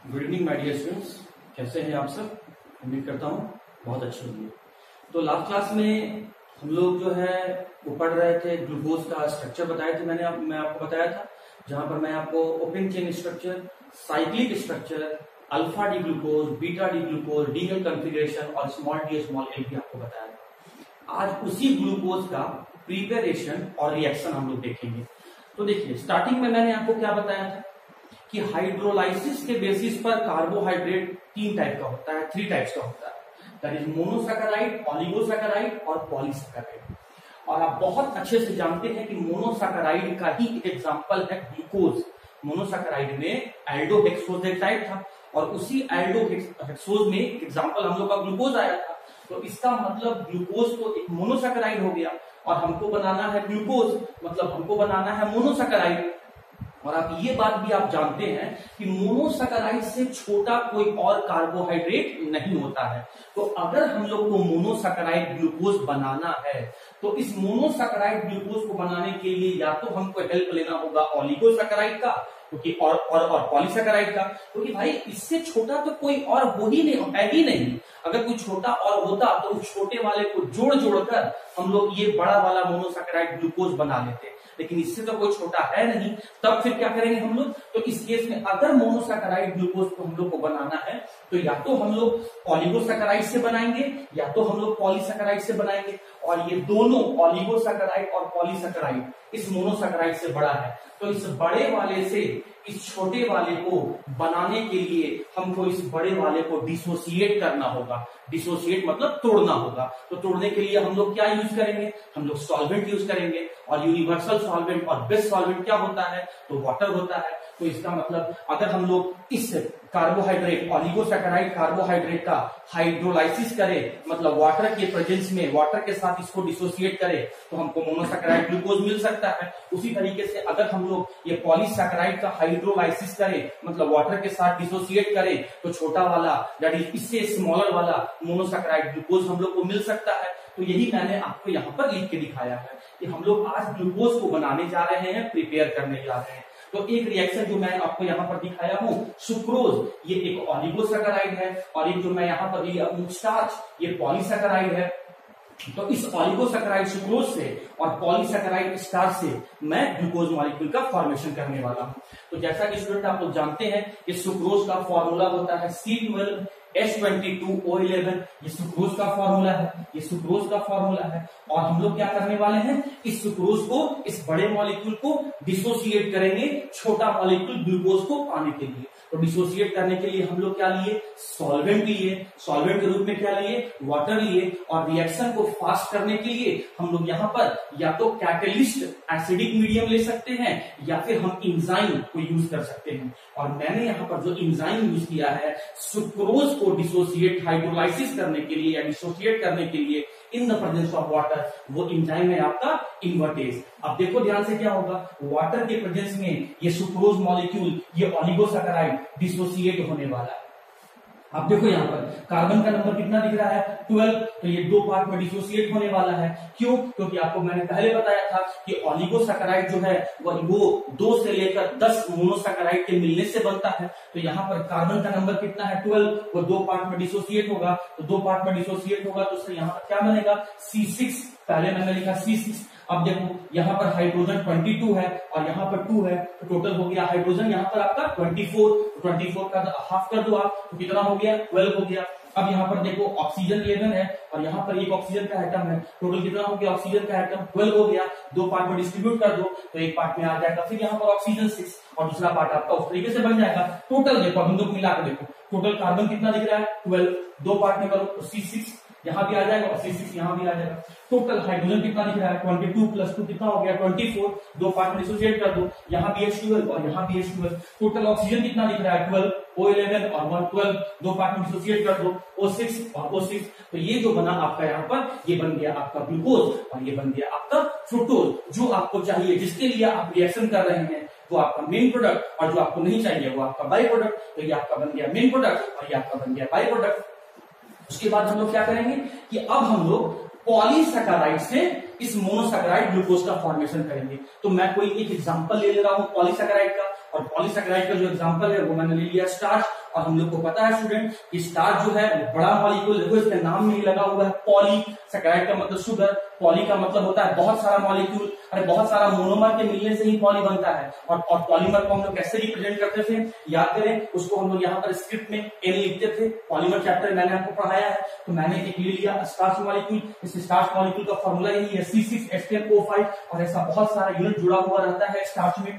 Good evening my dear students, कैसे हैं आप सब? उम्मीद करता हूँ बहुत अच्छे होंगे। तो लास्ट क्लास में हम लोग जो है वो पढ़ रहे थे, ग्लूकोज का स्ट्रक्चर बताए थे। मैं आपको बताया था, जहां पर मैं आपको open chain structure, cyclic structure, alpha D glucose, beta D glucose, DL configuration और स्मॉल डी स्मॉल एल भी आपको बताया था। आज उसी ग्लूकोज का प्रिपरेशन और रिएक्शन हम लोग देखेंगे। तो देखिए, स्टार्टिंग में मैंने आपको क्या बताया था कि हाइड्रोलाइसिस के बेसिस पर कार्बोहाइड्रेट तीन टाइप का होता है, 3 टाइप्स का होता है। दैट इज मोनोसैकेराइड, ऑलिगोसैकेराइड और पॉलीसैकेराइड। और आप बहुत अच्छे से जानते हैं कि मोनोसैकेराइड का ही एक एग्जांपल है ग्लूकोज। मोनोसैकेराइड में एल्डोहेक्सोजेटाइड था और उसी एल्डोहेक्सोज में एग्जांपल हम लोग का ग्लूकोज आया था। तो इसका मतलब ग्लूकोज तो एक मोनोसैकेराइड हो गया और हमको बनाना है ग्लूकोज, मतलब हमको बनाना है मोनोसैकेराइड। और आप ये बात भी आप जानते हैं कि मोनोसैकेराइड से छोटा कोई और कार्बोहाइड्रेट नहीं होता है। तो अगर हम लोग को मोनोसैकेराइड ग्लूकोज बनाना है तो इस मोनोसैकेराइड ग्लूकोज को बनाने के लिए या तो हमको हेल्प लेना होगा ऑलिगोसैकेराइड का, क्योंकि और पॉलीसैकेराइड का, क्योंकि भाई इससे छोटा तो कोई और हो ही नहीं, है ही नहीं। अगर कोई छोटा और होता तो उस छोटे वाले को जोड़कर हम लोग ये बड़ा वाला मोनोसैकेराइड ग्लूकोज बना लेते, लेकिन इससे तो कोई छोटा है नहीं। तब फिर क्या करेंगे हम लोग? तो इस केस में अगर मोनोसैकेराइड ग्लूकोज को हम लोग को बनाना है तो या तो हम लोग ऑलिगोसैकेराइड से बनाएंगे या तो हम लोग पॉलीसैकेराइड से बनाएंगे। और ये दोनों ऑलिगोसैकेराइड और पॉलीसैकेराइड इस मोनोसैकेराइड से बड़ा है। तो इस बड़े वाले से इस छोटे वाले को बनाने के लिए हमको इस बड़े वाले को डिसोसिएट करना होगा। डिसोसिएट मतलब तोड़ना होगा। तो तोड़ने के लिए हम लोग क्या यूज करेंगे? हम लोग सॉल्वेंट यूज करेंगे। और यूनिवर्सल सॉल्वेंट और बेस्ट सॉल्वेंट क्या होता है? तो वाटर होता है। तो इसका मतलब अगर हम लोग इस कार्बोहाइड्रेट, ऑलिगोसैकेराइड कार्बोहाइड्रेट का हाइड्रोलाइसिस करें, मतलब वाटर के प्रेजेंस में वाटर के साथ इसको डिसोसिएट करें, तो हमको मोनोसैकेराइड ग्लूकोज मिल सकता है। उसी तरीके से अगर हम लोग ये पॉलीसैकेराइड का हाइड्रोलाइसिस करें, मतलब वाटर के साथ डिसोसिएट करें, तो छोटा वाला दैट इज इससे स्मॉलर वाला मोनोसैकेराइड ग्लूकोज हम लोग को मिल सकता है। तो यही मैंने आपको यहाँ पर लिख के दिखाया है कि हम लोग आज ग्लूकोज को बनाने जा रहे हैं, प्रिपेयर करने जा रहे हैं। तो एक रिएक्शन जो मैं आपको यहाँ पर दिखाया हूँ, सुक्रोज, ये एक ऑलिगोसैकेराइड है, और एक जो मैं यहाँ पर लिया हूँ स्टार्च, ये पॉलीसैकेराइड है। तो इस ऑलिगोसैकेराइड सुक्रोज से और पॉलीसैकेराइड स्टार्च से मैं ग्लूकोज मॉलिक्यूल का फॉर्मेशन करने वाला हूँ। तो जैसा कि स्टूडेंट आप लोग जानते हैं कि सुक्रोज का फॉर्मूला होता है C12H22O11। ये सुक्रोज का फॉर्मूला है, ये सुक्रोज का फॉर्मूला है। और हम लोग क्या करने वाले हैं? इस सुक्रोज को, इस बड़े मॉलिक्यूल को डिसोसिएट करेंगे छोटा मॉलिक्यूल ग्लूकोज को पाने के लिए। तो डिसोसिएट करने के लिए हम लोग क्या लिए? सॉल्वेंट लिए। सॉल्वेंट के रूप में क्या लिए? वाटर लिए। और रिएक्शन को फास्ट करने के लिए हम लोग यहाँ पर या तो कैटलिस्ट एसिडिक मीडियम ले सकते हैं या फिर हम एंजाइम को यूज कर सकते हैं। और मैंने यहाँ पर जो एंजाइम यूज किया है सुक्रोज को डिसोसिएट, हाइड्रोलाइसिस करने के लिए या डिसोसिएट करने के लिए इन द प्रेजेंस ऑफ वाटर, वो एंजाइम है आपका इन्वर्टेज। अब देखो ध्यान से क्या होगा, वाटर के प्रेजेंस में ये सुक्रोज मॉलिक्यूल, ये ऑलिगोसैकेराइड डिसोसिएट होने वाला है। अब देखो यहाँ पर कार्बन का नंबर कितना दिख रहा है? 12। तो ये 2 पार्ट में डिसोसिएट होने वाला है। क्यों? क्योंकि आपको मैंने पहले बताया था कि ऑलिगोसैकेराइड जो है वो 2 से लेकर 10 मोनोसैकेराइड के मिलने से बनता है। तो यहाँ पर कार्बन का नंबर कितना है? 12। वो 2 पार्ट में डिसोसिएट होगा। तो 2 पार्ट में डिसोसिएट होगा तो यहाँ पर क्या बनेगा? C6। पहले मैंने लिखा C6। अब देखो यहाँ पर हाइड्रोजन 22 है और यहाँ पर 2 है, तो टोटल हो गया हाइड्रोजन यहाँ पर आपका 24। 24 का हाफ कर दो आप, तो कितना हो गया? 12 हो गया। अब यहाँ पर देखो ऑक्सीजन 11 है और यहाँ पर एक ऑक्सीजन का एटम है, टोटल कितना हो गया? ऑक्सीजन का एटम 12 हो गया। 2 पार्ट में डिस्ट्रीब्यूट कर दो तो एक पार्ट में आ जाएगा, फिर यहाँ पर ऑक्सीजन 6 और दूसरा पार्ट आपका उस तरीके से बन जाएगा। टोटल देखो, हम लोग मिलाकर देखो, टोटल कार्बन कितना दिख रहा है? 12। 2 पार्ट में करो तो C6 यहाँ भी आ जाएगा और C6 यहाँ भी आ जाएगा। टोटल हाइड्रोजन कितना दिख रहा है? 22 + 2 कितना हो गया? 24। 2 पार्ट में डिसोसिएट कर दो, यहाँ भी H12 और यहाँ भी H12। टोटल ऑक्सीजन कितना दिख रहा है? 12। O11 और 1 12। 2 पार्ट में डिसोसिएट कर दो, O6 और O6। तो ये जो बना आपका यहाँ पर, ये बन गया आपका ग्लूकोज और ये बन गया आपका फ्रुक्टोज। जो आपको चाहिए, जिसके लिए आप रिएक्शन कर रहे हैं, वो आपका मेन प्रोडक्ट, और जो आपको नहीं चाहिए वो आपका बाई प्रोडक्ट। तो ये आपका बन गया मेन प्रोडक्ट और ये आपका बन गया बाई प्रोडक्ट। उसके बाद हम लोग क्या करेंगे कि अब हम लोग पॉलीसैकेराइड से इस मोनोसैकेराइड ग्लूकोज का फॉर्मेशन करेंगे। तो मैं कोई एक एग्जांपल ले रहा हूं पॉलीसैकेराइड का, और पॉलीसैकेराइड का जो एग्जांपल है वो मैंने ले लिया स्टार्च। और हम लोग को पता है स्टूडेंट कि स्टार्च जो है वो बड़ा मॉलिक्यूल, देखो इसके नाम में ही लगा हुआ है पॉलीसैकेराइड का मतलब शुगर, पॉली का मतलब होता है बहुत सारा मॉलिक्यूल, अरे बहुत सारा मोनोमर के मिलने से ही पॉली बनता है। और पॉलीमर को हम लोग कैसे रिप्रेजेंट करते थे, याद करें उसको हम लोग यहाँ पर स्क्रिप्ट में एन लिखते थे। पॉलीमर चैप्टर मैंने आपको पढ़ाया है, तो मैंने एक ले लिया स्टार्च मॉलिक्यूल। इस स्टार्च मॉलिक्यूल का फॉर्मूला यही है C6H10O5, और ऐसा बहुत सारा यूनिट जुड़ा हुआ रहता है स्टार्च में।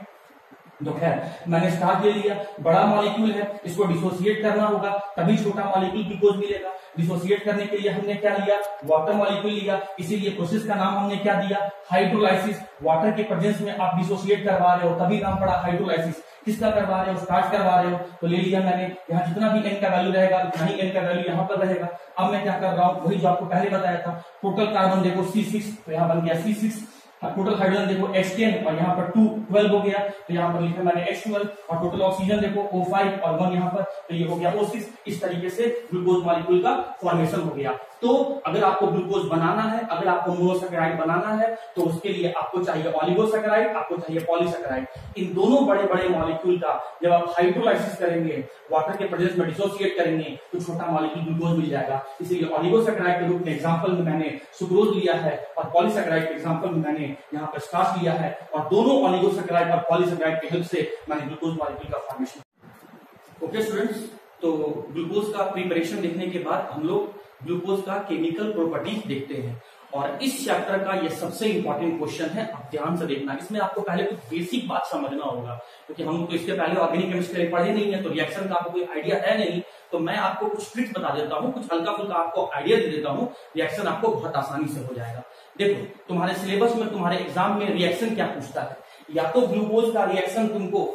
तो खैर मैंने स्टार्च ले लिया, बड़ा मॉलिक्यूल है, इसको डिसोसिएट करना होगा तभी छोटा मॉलिक्यूल ग्लूकोज मिलेगा। डिसोसिएट करने के लिए हमने क्या लिया, वाटर मॉलिक्यूल लिया, इसीलिए प्रोसेस का नाम हमने क्या दिया, हाइड्रोलाइसिस। वाटर के प्रेजेंस में आप डिसोसिएट करवा रहे हो तभी नाम पड़ा हाइड्रोलाइसिस। किसका करवा रहे हो, स्टार्च करवा रहे हो, तो ले लिया मैंने। यहाँ जितना भी एन का वैल्यू रहेगा उतना ही एन का वैल्यू यहाँ पर रहेगा। अब मैं क्या कर रहा हूँ, वही जो आपको पहले बताया था, टोटल कार्बन देखो C6, तो यहाँ बन गया C6, टोटल हाइड्रोजन देखो H10 और यहाँ पर 2 12 हो गया, तो यहाँ पर लिखा मैंने H12, और टोटल ऑक्सीजन देखो O5 और 1 यहाँ पर, तो ये हो गया O6। इस तरीके से ग्लूकोज मॉलिक्यूल का फॉर्मेशन हो गया। तो अगर आपको ग्लूकोज बनाना है, अगर आपको मोनोसैकेराइड बनाना है, तो उसके लिए आपको चाहिए ऑलिगोसैकेराइड, आपको चाहिए पॉलीसैकेराइड। इन दोनों बड़े बड़े मॉलिक्यूल का जब आप हाइड्रोलाइसिस करेंगे, वाटर के प्रेजेंस में डिसोसिएट करेंगे, तो छोटा मॉलिक्यूल ग्लूकोज मिल जाएगा। इसीलिए ऑलिगोसैकेराइड के रूप में एग्जांपल में मैंने सुक्रोज लिया है, और पॉलीसैकेराइड के एग्जांपल में मैंने यहाँ पर स्टार्च लिया है, और दोनों ऑलिगोसैकेराइड और पॉलीसैकेराइड की हेल्प से मैंने ग्लूकोज मॉलिक्यूल का फॉर्मेशन। ओके स्टूडेंट्स, तो ग्लूकोज का प्रिपरेशन देखने के बाद हम लोग ग्लूकोज का केमिकल प्रॉपर्टीज देखते हैं, और इस चैप्टर का ये सबसे इंपॉर्टेंट क्वेश्चन है। आप ध्यान से देखना, इसमें आपको पहले कुछ बेसिक बात समझना होगा, क्योंकि हम तो इसके पहले ऑर्गेनिक केमिस्ट्री पढ़े नहीं है, तो रिएक्शन का आपको कोई आइडिया है नहीं। तो मैं आपको कुछ ट्रिक्स बता देता हूँ, कुछ हल्का फुल्का आपको आइडिया दे देता हूँ, रिएक्शन आपको बहुत आसानी से हो जाएगा। देखो तुम्हारे सिलेबस में, तुम्हारे एग्जाम में रिएक्शन क्या पूछता है, या तो ग्लूकोज का रिएक्शन तुमको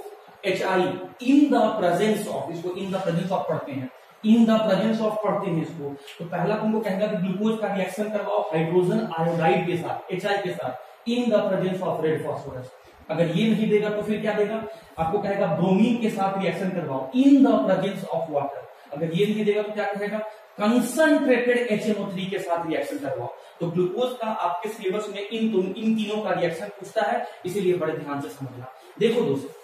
HI in the presence of, इसको इन द प्रेजेंस ऑफ पढ़ते हैं, इन द प्रेजेंस ऑफ पढ़ते हैं इसको। तो पहला तुमको कहेगा कि ग्लूकोज का रिएक्शन करवाओ हाइड्रोजन आयोडाइड के साथ, HI के साथ, इन the presence of red phosphorus. अगर ये नहीं देगा तो फिर क्या देगा, आपको कहेगा ब्रोमीन के साथ रिएक्शन करवाओ इन द प्रेजेंस ऑफ वाटर। अगर ये नहीं देगा तो क्या कहेगा, कंसंट्रेटेड HNO3 के साथ रिएक्शन करवाओ। तो ग्लूकोज का आपके सिलेबस में इन तीनों का रिएक्शन पूछता है, इसीलिए बड़े ध्यान से समझना। देखो दोस्तों,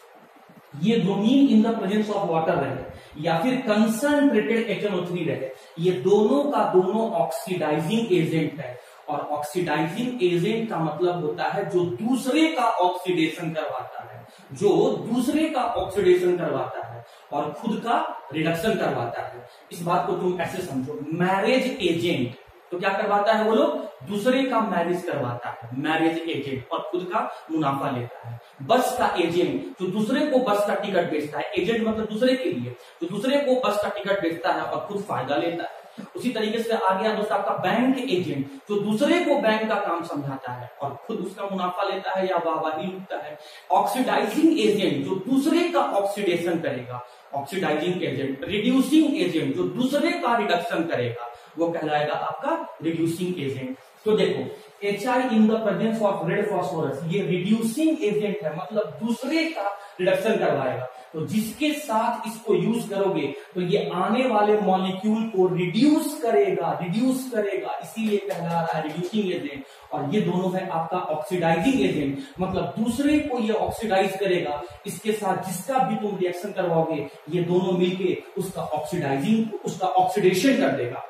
ये bromine in the presence of water रहे या फिर कंसंट्रेटेड HNO3 रहे, ये दोनों का दोनों ऑक्सीडाइजिंग एजेंट है। और ऑक्सीडाइजिंग एजेंट का मतलब होता है जो दूसरे का ऑक्सीडेशन करवाता है, जो दूसरे का ऑक्सीडेशन करवाता है और खुद का रिडक्शन करवाता है। इस बात को तुम ऐसे समझो, मैरिज एजेंट तो क्या करवाता है, वो लोग दूसरे का मैरिज करवाता है, मैरिज एजेंट, और खुद का मुनाफा लेता है। बस का एजेंट जो दूसरे को बस का टिकट बेचता है, एजेंट मतलब दूसरे के लिए, जो दूसरे को बस का टिकट बेचता है और खुद फायदा लेता है। उसी तरीके से आ गया दोस्त आपका बैंक एजेंट, जो दूसरे को बैंक का काम समझाता है और खुद उसका मुनाफा लेता है या वाहवाही लूटता है। ऑक्सीडाइजिंग एजेंट जो दूसरे का ऑक्सीडेशन करेगा, ऑक्सीडाइजिंग एजेंट। रिड्यूसिंग एजेंट जो दूसरे का रिडक्शन करेगा, वो कहलाएगा आपका रिड्यूसिंग एजेंट। तो देखो HI in the presence of red phosphorus, ये रिड्यूसिंग एजेंट है, मतलब दूसरे का रिडक्शन करवाएगा। तो जिसके साथ इसको यूज करोगे तो ये आने वाले मॉलिक्यूल को रिड्यूस करेगा, इसीलिए कहला रहा है रिड्यूसिंग एजेंट। और ये दोनों है आपका ऑक्सीडाइजिंग एजेंट, मतलब दूसरे को ये ऑक्सीडाइज करेगा, इसके साथ जिसका भी तुम रिएक्शन करवाओगे ये दोनों मिलके उसका ऑक्सीडेशन कर देगा।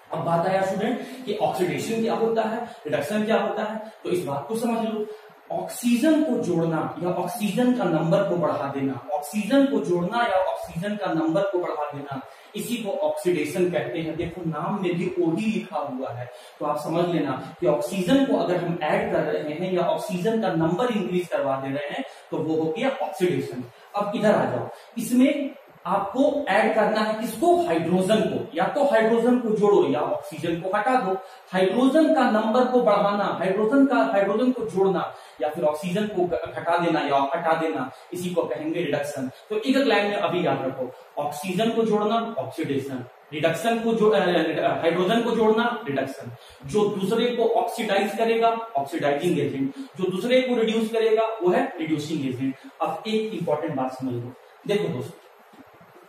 अब बात आया स्टूडेंट कि ऑक्सीडेशन क्या होता है, रिडक्शन क्या होता है, तो इस बात को समझ लो। ऑक्सीजन को जोड़ना या ऑक्सीजन का नंबर को बढ़ा देना, ऑक्सीजन को जोड़ना या ऑक्सीजन का नंबर को बढ़ा देना, इसी को ऑक्सीडेशन कहते हैं। देखो नाम में भी OD लिखा हुआ है, तो आप समझ लेना कि ऑक्सीजन को अगर हम ऐड कर रहे हैं या ऑक्सीजन का नंबर इंक्रीज करवा दे रहे हैं तो वो हो गया ऑक्सीडेशन। अब इधर आ जाओ, इसमें आपको ऐड करना है किसको, हाइड्रोजन को। या तो हाइड्रोजन को जोड़ो या ऑक्सीजन को हटा दो। हाइड्रोजन का नंबर को बढ़ाना, हाइड्रोजन को जोड़ना, या फिर ऑक्सीजन को हटा देना या हटा देना, इसी को कहेंगे रिडक्शन। तो एक लाइन में अभी याद रखो, ऑक्सीजन को जोड़ना ऑक्सीडेशन, रिडक्शन को हाइड्रोजन को जोड़ना रिडक्शन, जो दूसरे को ऑक्सीडाइज करेगा ऑक्सीडाइजिंग एजेंट, जो दूसरे को रिड्यूस करेगा वो है रिड्यूसिंग एजेंट। अब एक इंपॉर्टेंट बात समझ लो, देखो दोस्तों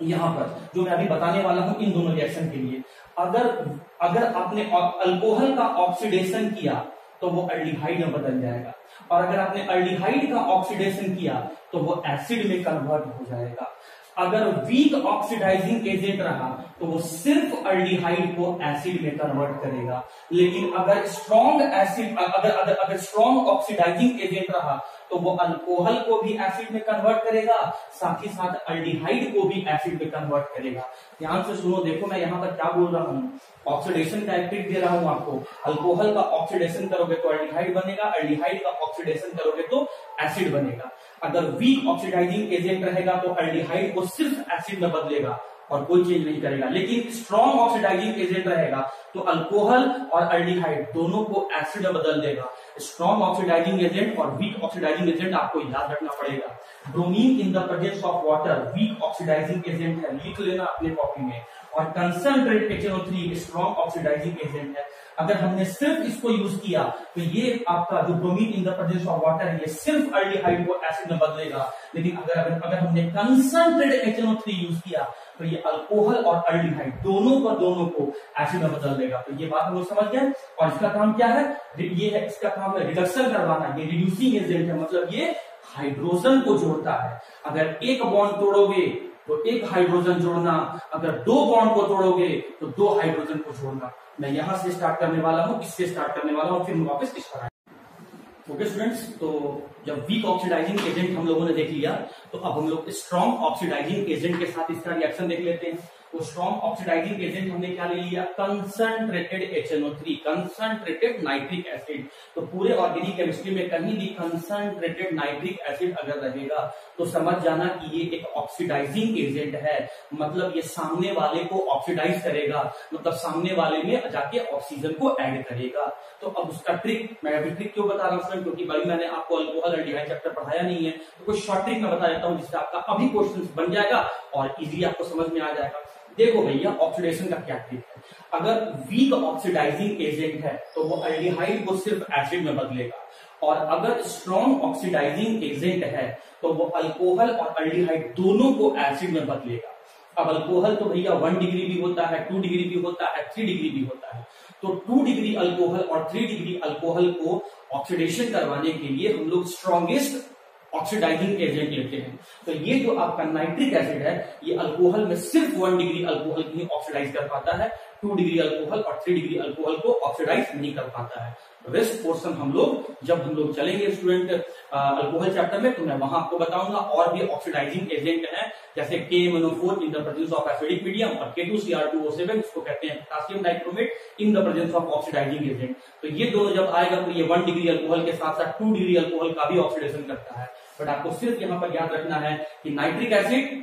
यहां पर जो मैं अभी बताने वाला हूं इन दोनों रिएक्शन के लिए, अगर आपने अल्कोहल का ऑक्सीडेशन किया तो वो एल्डिहाइड में बदल जाएगा, और अगर आपने एल्डिहाइड का ऑक्सीडेशन किया तो वो एसिड में कन्वर्ट हो जाएगा। अगर वीक ऑक्सीडाइजिंग एजेंट रहा तो वो सिर्फ एल्डिहाइड को एसिड में कन्वर्ट करेगा, लेकिन अगर स्ट्रॉन्ग एसिड अगर स्ट्रॉन्ग ऑक्सीडाइजिंग एजेंट रहा तो वो अल्कोहल को भी एसिड में कन्वर्ट करेगा, साथ ही साथ एल्डिहाइड को भी एसिड में कन्वर्ट करेगा। ध्यान से सुनो, देखो मैं यहाँ पर क्या बोल रहा हूँ, ऑक्सीडेशन का एक ट्रिक दे रहा हूं आपको। अल्कोहल का ऑक्सीडेशन करोगे तो एल्डिहाइड बनेगा, एल्डिहाइड का ऑक्सीडेशन करोगे तो एसिड बनेगा। अगर वीक ऑक्सीडाइजिंग एजेंट रहेगा तो एल्डिहाइड को सिर्फ एसिड में बदलेगा और कोई चेंज नहीं करेगा, लेकिन स्ट्रॉन्ग ऑक्सीडाइजिंग एजेंट रहेगा तो अल्कोहल और एल्डिहाइड दोनों को एसिड में बदल देगा। स्ट्रॉन्ग ऑक्सीडाइजिंग एजेंट और वीक ऑक्सीडाइजिंग एजेंट आपको याद रखना पड़ेगा। Bromine in the presence of water weak oxidising agent है, लिख लेना अपने कॉपी में। और concentrate HNO3 strong oxidising agent है। अगर हमने सिर्फ इसको यूज किया तो ये आपका जो bromine in the presence of water है ये सिर्फ एल्डिहाइड को एसिड में बदलेगा, लेकिन अगर हमने कंसंट्रेट HNO3 यूज किया तो ये अल्कोहल और एल्डिहाइड दोनों को एसिड में बदल देगा। तो ये बात हम लोग समझ गए। और इसका काम क्या है, ये है इसका काम है रिडक्शन करवाना, ये रिड्यूसिंग एजेंट है, मतलब ये हाइड्रोजन को जोड़ता है। अगर एक बॉन्ड तोड़ोगे तो एक हाइड्रोजन जोड़ना, अगर दो बॉन्ड को तोड़ोगे तो दो हाइड्रोजन को जोड़ना। मैं यहां से स्टार्ट करने वाला हूं, इससे स्टार्ट करने वाला हूं, फिर हम वापस इस पर आएंगे। ओके स्टूडेंट्स, तो जब वीक ऑक्सीडाइजिंग एजेंट हम लोगों ने देख लिया तो अब हम लोग स्ट्रॉन्ग ऑक्सीडाइजिंग एजेंट के साथ इसका रिएक्शन देख लेते हैं। वो स्ट्रॉन्ग ऑक्सीडाइजिंग एजेंट हमने क्या ले लिया, concentrated HNO3, concentrated nitric acid. तो पूरे ऑर्गेनिक केमिस्ट्री में कहीं भी कंसंट्रेटेड नाइट्रिक एसिड अगर रहेगा तो समझ जाना कि ये एक ऑक्सीडाइजिंग एजेंट है, मतलब ये सामने वाले को ऑक्सीडाइज करेगा, मतलब सामने वाले में जाके ऑक्सीजन को ऐड करेगा। तो अब उसका ट्रिक, मैं अभी ट्रिक क्यों बता रहा हूँ क्योंकि भाई मैंने आपको अल्कोहल एल्डिहाइड चैप्टर पढ़ाया नहीं है, तो कुछ शॉर्ट ट्रिक मैं बता देता हूँ जिससे आपका अभी क्वेश्चन बन जाएगा और इजीली आपको समझ में आ जाएगा। देखो भैया, ऑक्सीडेशन का क्या ट्रिक है। अगर वीक ऑक्सीडाइजिंग एजेंट है तो वो एल्डिहाइड को सिर्फ एसिड में बदलेगा, और अगर स्ट्रॉन्ग ऑक्सीडाइजिंग एजेंट है तो वो अल्कोहल और एल्डिहाइड दोनों को एसिड में बदलेगा। अब अल्कोहल तो भैया 1 डिग्री भी होता है, 2 डिग्री भी होता है, 3 डिग्री भी होता है। तो 2 डिग्री अल्कोहल और 3 डिग्री अल्कोहल को ऑक्सीडेशन करवाने के लिए हम लोग स्ट्रॉन्गेस्ट ऑक्सीडाइजिंग एजेंट लेते हैं। तो ये जो आपका नाइट्रिक एसिड है ये अल्कोहल में सिर्फ 1 डिग्री अल्कोहल ही ऑक्सीडाइज कर पाता है, 2 डिग्री अल्कोहल और 3 डिग्री अल्कोहल को ऑक्सीडाइज नहीं कर पाता है। रेस्ट पोर्शन हम लोग चलेंगे स्टूडेंट अल्कोहल चैप्टर में तो मैं वहां आपको बताऊंगा। और भी ऑक्सीडाइजिंग एजेंट हैं जैसे KMnO4 in the presence of acidic medium और K2Cr2O7 इसको कहते हैं potassium dichromate in the presence of oxidising agent. तो ये दोनों जब आएगा तो ये 1 डिग्री अल्कोहल के साथ साथ 2 डिग्री अल्कोहल का भी ऑक्सीडेशन करता है। बट आपको सिर्फ यहाँ पर याद रखना है कि नाइट्रिक एसिड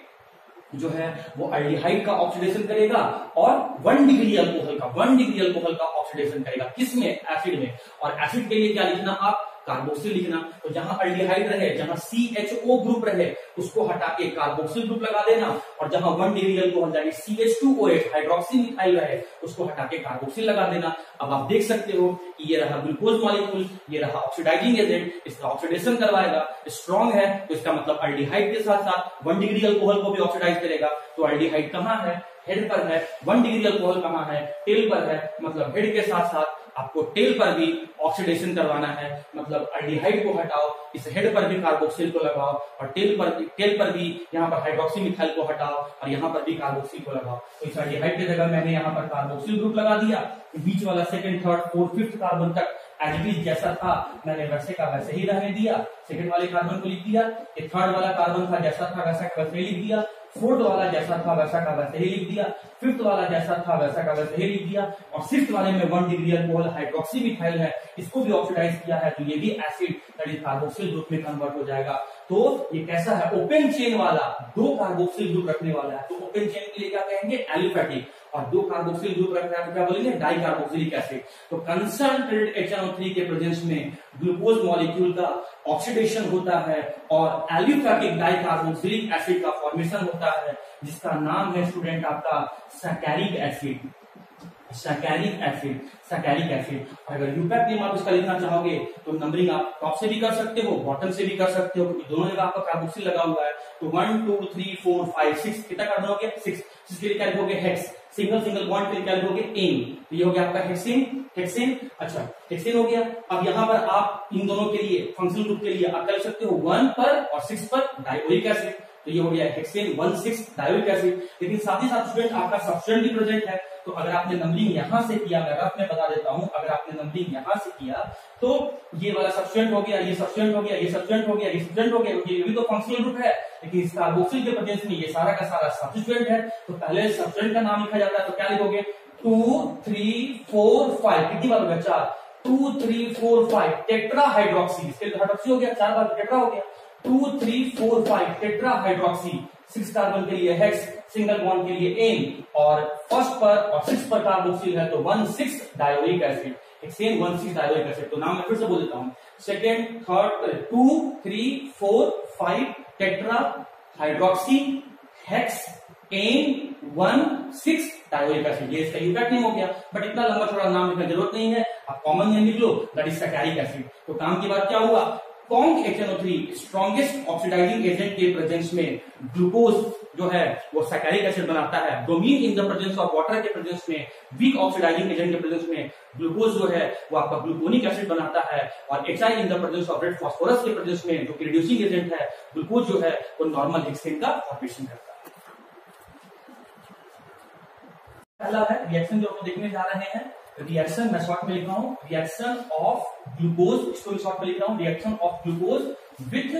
जो है वो एल्डिहाइड का ऑक्सीडेशन करेगा और 1 डिग्री अल्कोहल का ऑक्सीडेशन करेगा। किसमें? एसिड में। और एसिड के लिए क्या लिखना आप? कार्बोक्सिल लिखना। तो जहां एल्डिहाइड रहे, जहां CHO ग्रुप रहे उसको हटा के कार्बोक्सिल ग्रुप लगा देना, और जहां 1 डिग्री अल्कोहल यानी CH2OH हाइड्रोक्सी मिथाइल रहे उसको हटा के कार्बोक्सिल लगा देना। अब आप देख सकते हो कि ये रहा ग्लूकोज मॉलिक्यूल, ये रहा ऑक्सीडाइजिंग एजेंट, इसका ऑक्सीडेशन करवाएगा, स्ट्रॉन्ग है तो इसका मतलब एल्डिहाइड के साथ साथ 1 डिग्री अल्कोहल को भी ऑक्सीडाइज करेगा। तो एल्डिहाइड कहाँ है? हेड पर है। 1 डिग्री अल्कोहल कहाँ है? टेल पर है। मतलब हेड के साथ साथ आपको टेल पर भी ऑक्सीडेशन करवाना है, मतलब एल्डिहाइड को हटाओ, इस हेड पर भी कार्बोक्सिल को लगाओ, और टेल पर भी यहाँ पर हाइड्रोक्सी मिथाइल को हटाओ और यहाँ पर भी कार्बोक्सिल को लगाओ। तो इस एल्डिहाइड की जगह मैंने यहाँ पर कार्बोक्सिल ग्रुप लगा दिया। बीच वाला 2nd, 3rd, 4th, 5th carbon तक एज इट इज जैसा था मैंने वैसे का वैसे ही रहने दिया। 2nd वाले कार्बन को लिख दिया। 3rd वाला कार्बन था जैसा था वैसा का वैसे ही लिख दिया। 4th वाला जैसा था वैसा का वैसे ही लिख दिया। 5th वाला जैसा था वैसा का वैसे ही लिख दिया। और 6th वाले में 1 डिग्री अल्कोहल हाइड्रोक्सी मिथाइल है, इसको भी ऑक्सीडाइज किया है तो ये भी acid that is carboxyl group में कन्वर्ट हो जाएगा। तो ये कैसा है? ओपन चेन वाला, 2 कार्बोक्सिल ग्रुप रखने वाला है। तो ओपन चेन के लिए क्या कहेंगे? एलिफेटिक। और 2 कार्बोक्सिल ग्रुप रखना है तो क्या बोलेंगे? Di carboxylic acid. तो कंसंट्रेटेड HNO3 के प्रेजेंस में ग्लूकोज मॉलिक्यूल का ऑक्सीडेशन होता है और एलिफेटिक डाई कार्बोक्सिलिक एसिड का फॉर्मेशन होता है जिसका नाम है स्टूडेंट आपका saccharic acid. Saccharic acid, saccharic acid. अगर यूपैक नेम आप इसका लिखना चाहोगे तो नंबरिंग आप टॉप से भी कर सकते हो, बॉटम से भी कर सकते हो, क्योंकि दोनों जगह आपका कार्बोक्सिल लगा हुआ है। तो 1 2 3 4 5 6 कितना कार्बन हो गया? 6। इसके लिए क्या लिखोगे? हेक्स। सिंगल सिंगल बॉन्ड के लिए क्या लिखोगे? एन। तो ये हो गया आपका हेक्सेन, हेक्सेन। अच्छा, हेक्सेन हो गया। अब यहाँ पर आप इन दोनों के लिए फंक्शनल ग्रुप के लिए आप कर सकते हो 1 पर और 6 पर डायोइक एसिड। तो ये हो गया हेक्सेन 1,6 डायोइक एसिड। लेकिन साथ ही साथ स्टूडेंट आपका सब्स्टिट्यूएंट भी प्रेजेंट है। तो अगर आपने नंबरिंग यहां से किया, मैं रफ में बता देता हूं, अगर आपने नंबरिंग यहां से किया तो ये वाला सब्स्टिट्यूएंट हो गया, ये सब्स्टिट्यूएंट हो गया, ये सब्स्टिट्यूएंट हो गया, ये सब्स्टिट्यूएंट हो गया, ये भी तो फंक्शनल ग्रुप है, लेकिन इस कार्बोक्सिल के प्रेजेंस में ये सारा का सारा सब्स्टिट्यूएंट है। तो पहले सब्स्टिट्यूएंट का नाम लिखा जाता है, तो क्या लिखोगे? 2 3 4 5। कितनी बार हो गया? 4। 2 3 4 5 टेट्रा हाइड्रोक्सी। इसके लिए हाइड्रोक्सी हो गया, 4 बार टेट्रा हो गया। 2 3 4 5 टेट्रा हाइड्रोक्सी। 6 कार्बन के लिए हेक्स, सिंगल बॉन्ड के लिए एन, और फर्स्ट पर और 6 पर कार्बोक्सिल है तो 1,6 dioic acid, hexane 1,6 dioic acid. तो नाम मैं फिर से बोल देता हूं, second, third, 2 3 4 5 tetra hydroxy hexane 1,6 dioic acid. ये इसका यूपैक नेम हो गया। बट इतना लंबा चौड़ा नाम लिखने की जरूरत नहीं है, आप कॉमन नेम लिख लो, दैट इज सैकैरिक एसिड। तो काम की बात क्या हुआ? Conc HNO3 strongest oxidising agent के प्रेजेंस में ग्लूकोज जो है वो सैकैरिक एसिड बनाता है। Bromine in the presence of water के प्रेजेंस में, वीक ऑक्सीडाइजिंग एजेंट के प्रेजेंस में ग्लूकोज जो है वो आपका ग्लूकोनिक एसिड बनाता है। और HI in the presence of red phosphorus के प्रेजेंस में, जो कि रिड्यूसिंग एजेंट है, ग्लूकोज जो है वो नॉर्मल हेक्सेन का फॉर्मेशन करता है। पहला है रिएक्शन जो हम देखने जा रहे हैं, रिएक्शन मैं शॉर्ट में लिख रहा हूं, रिएक्शन ऑफ ग्लूकोज, इसको शॉर्ट में लिख रहा हूं, reaction of glucose with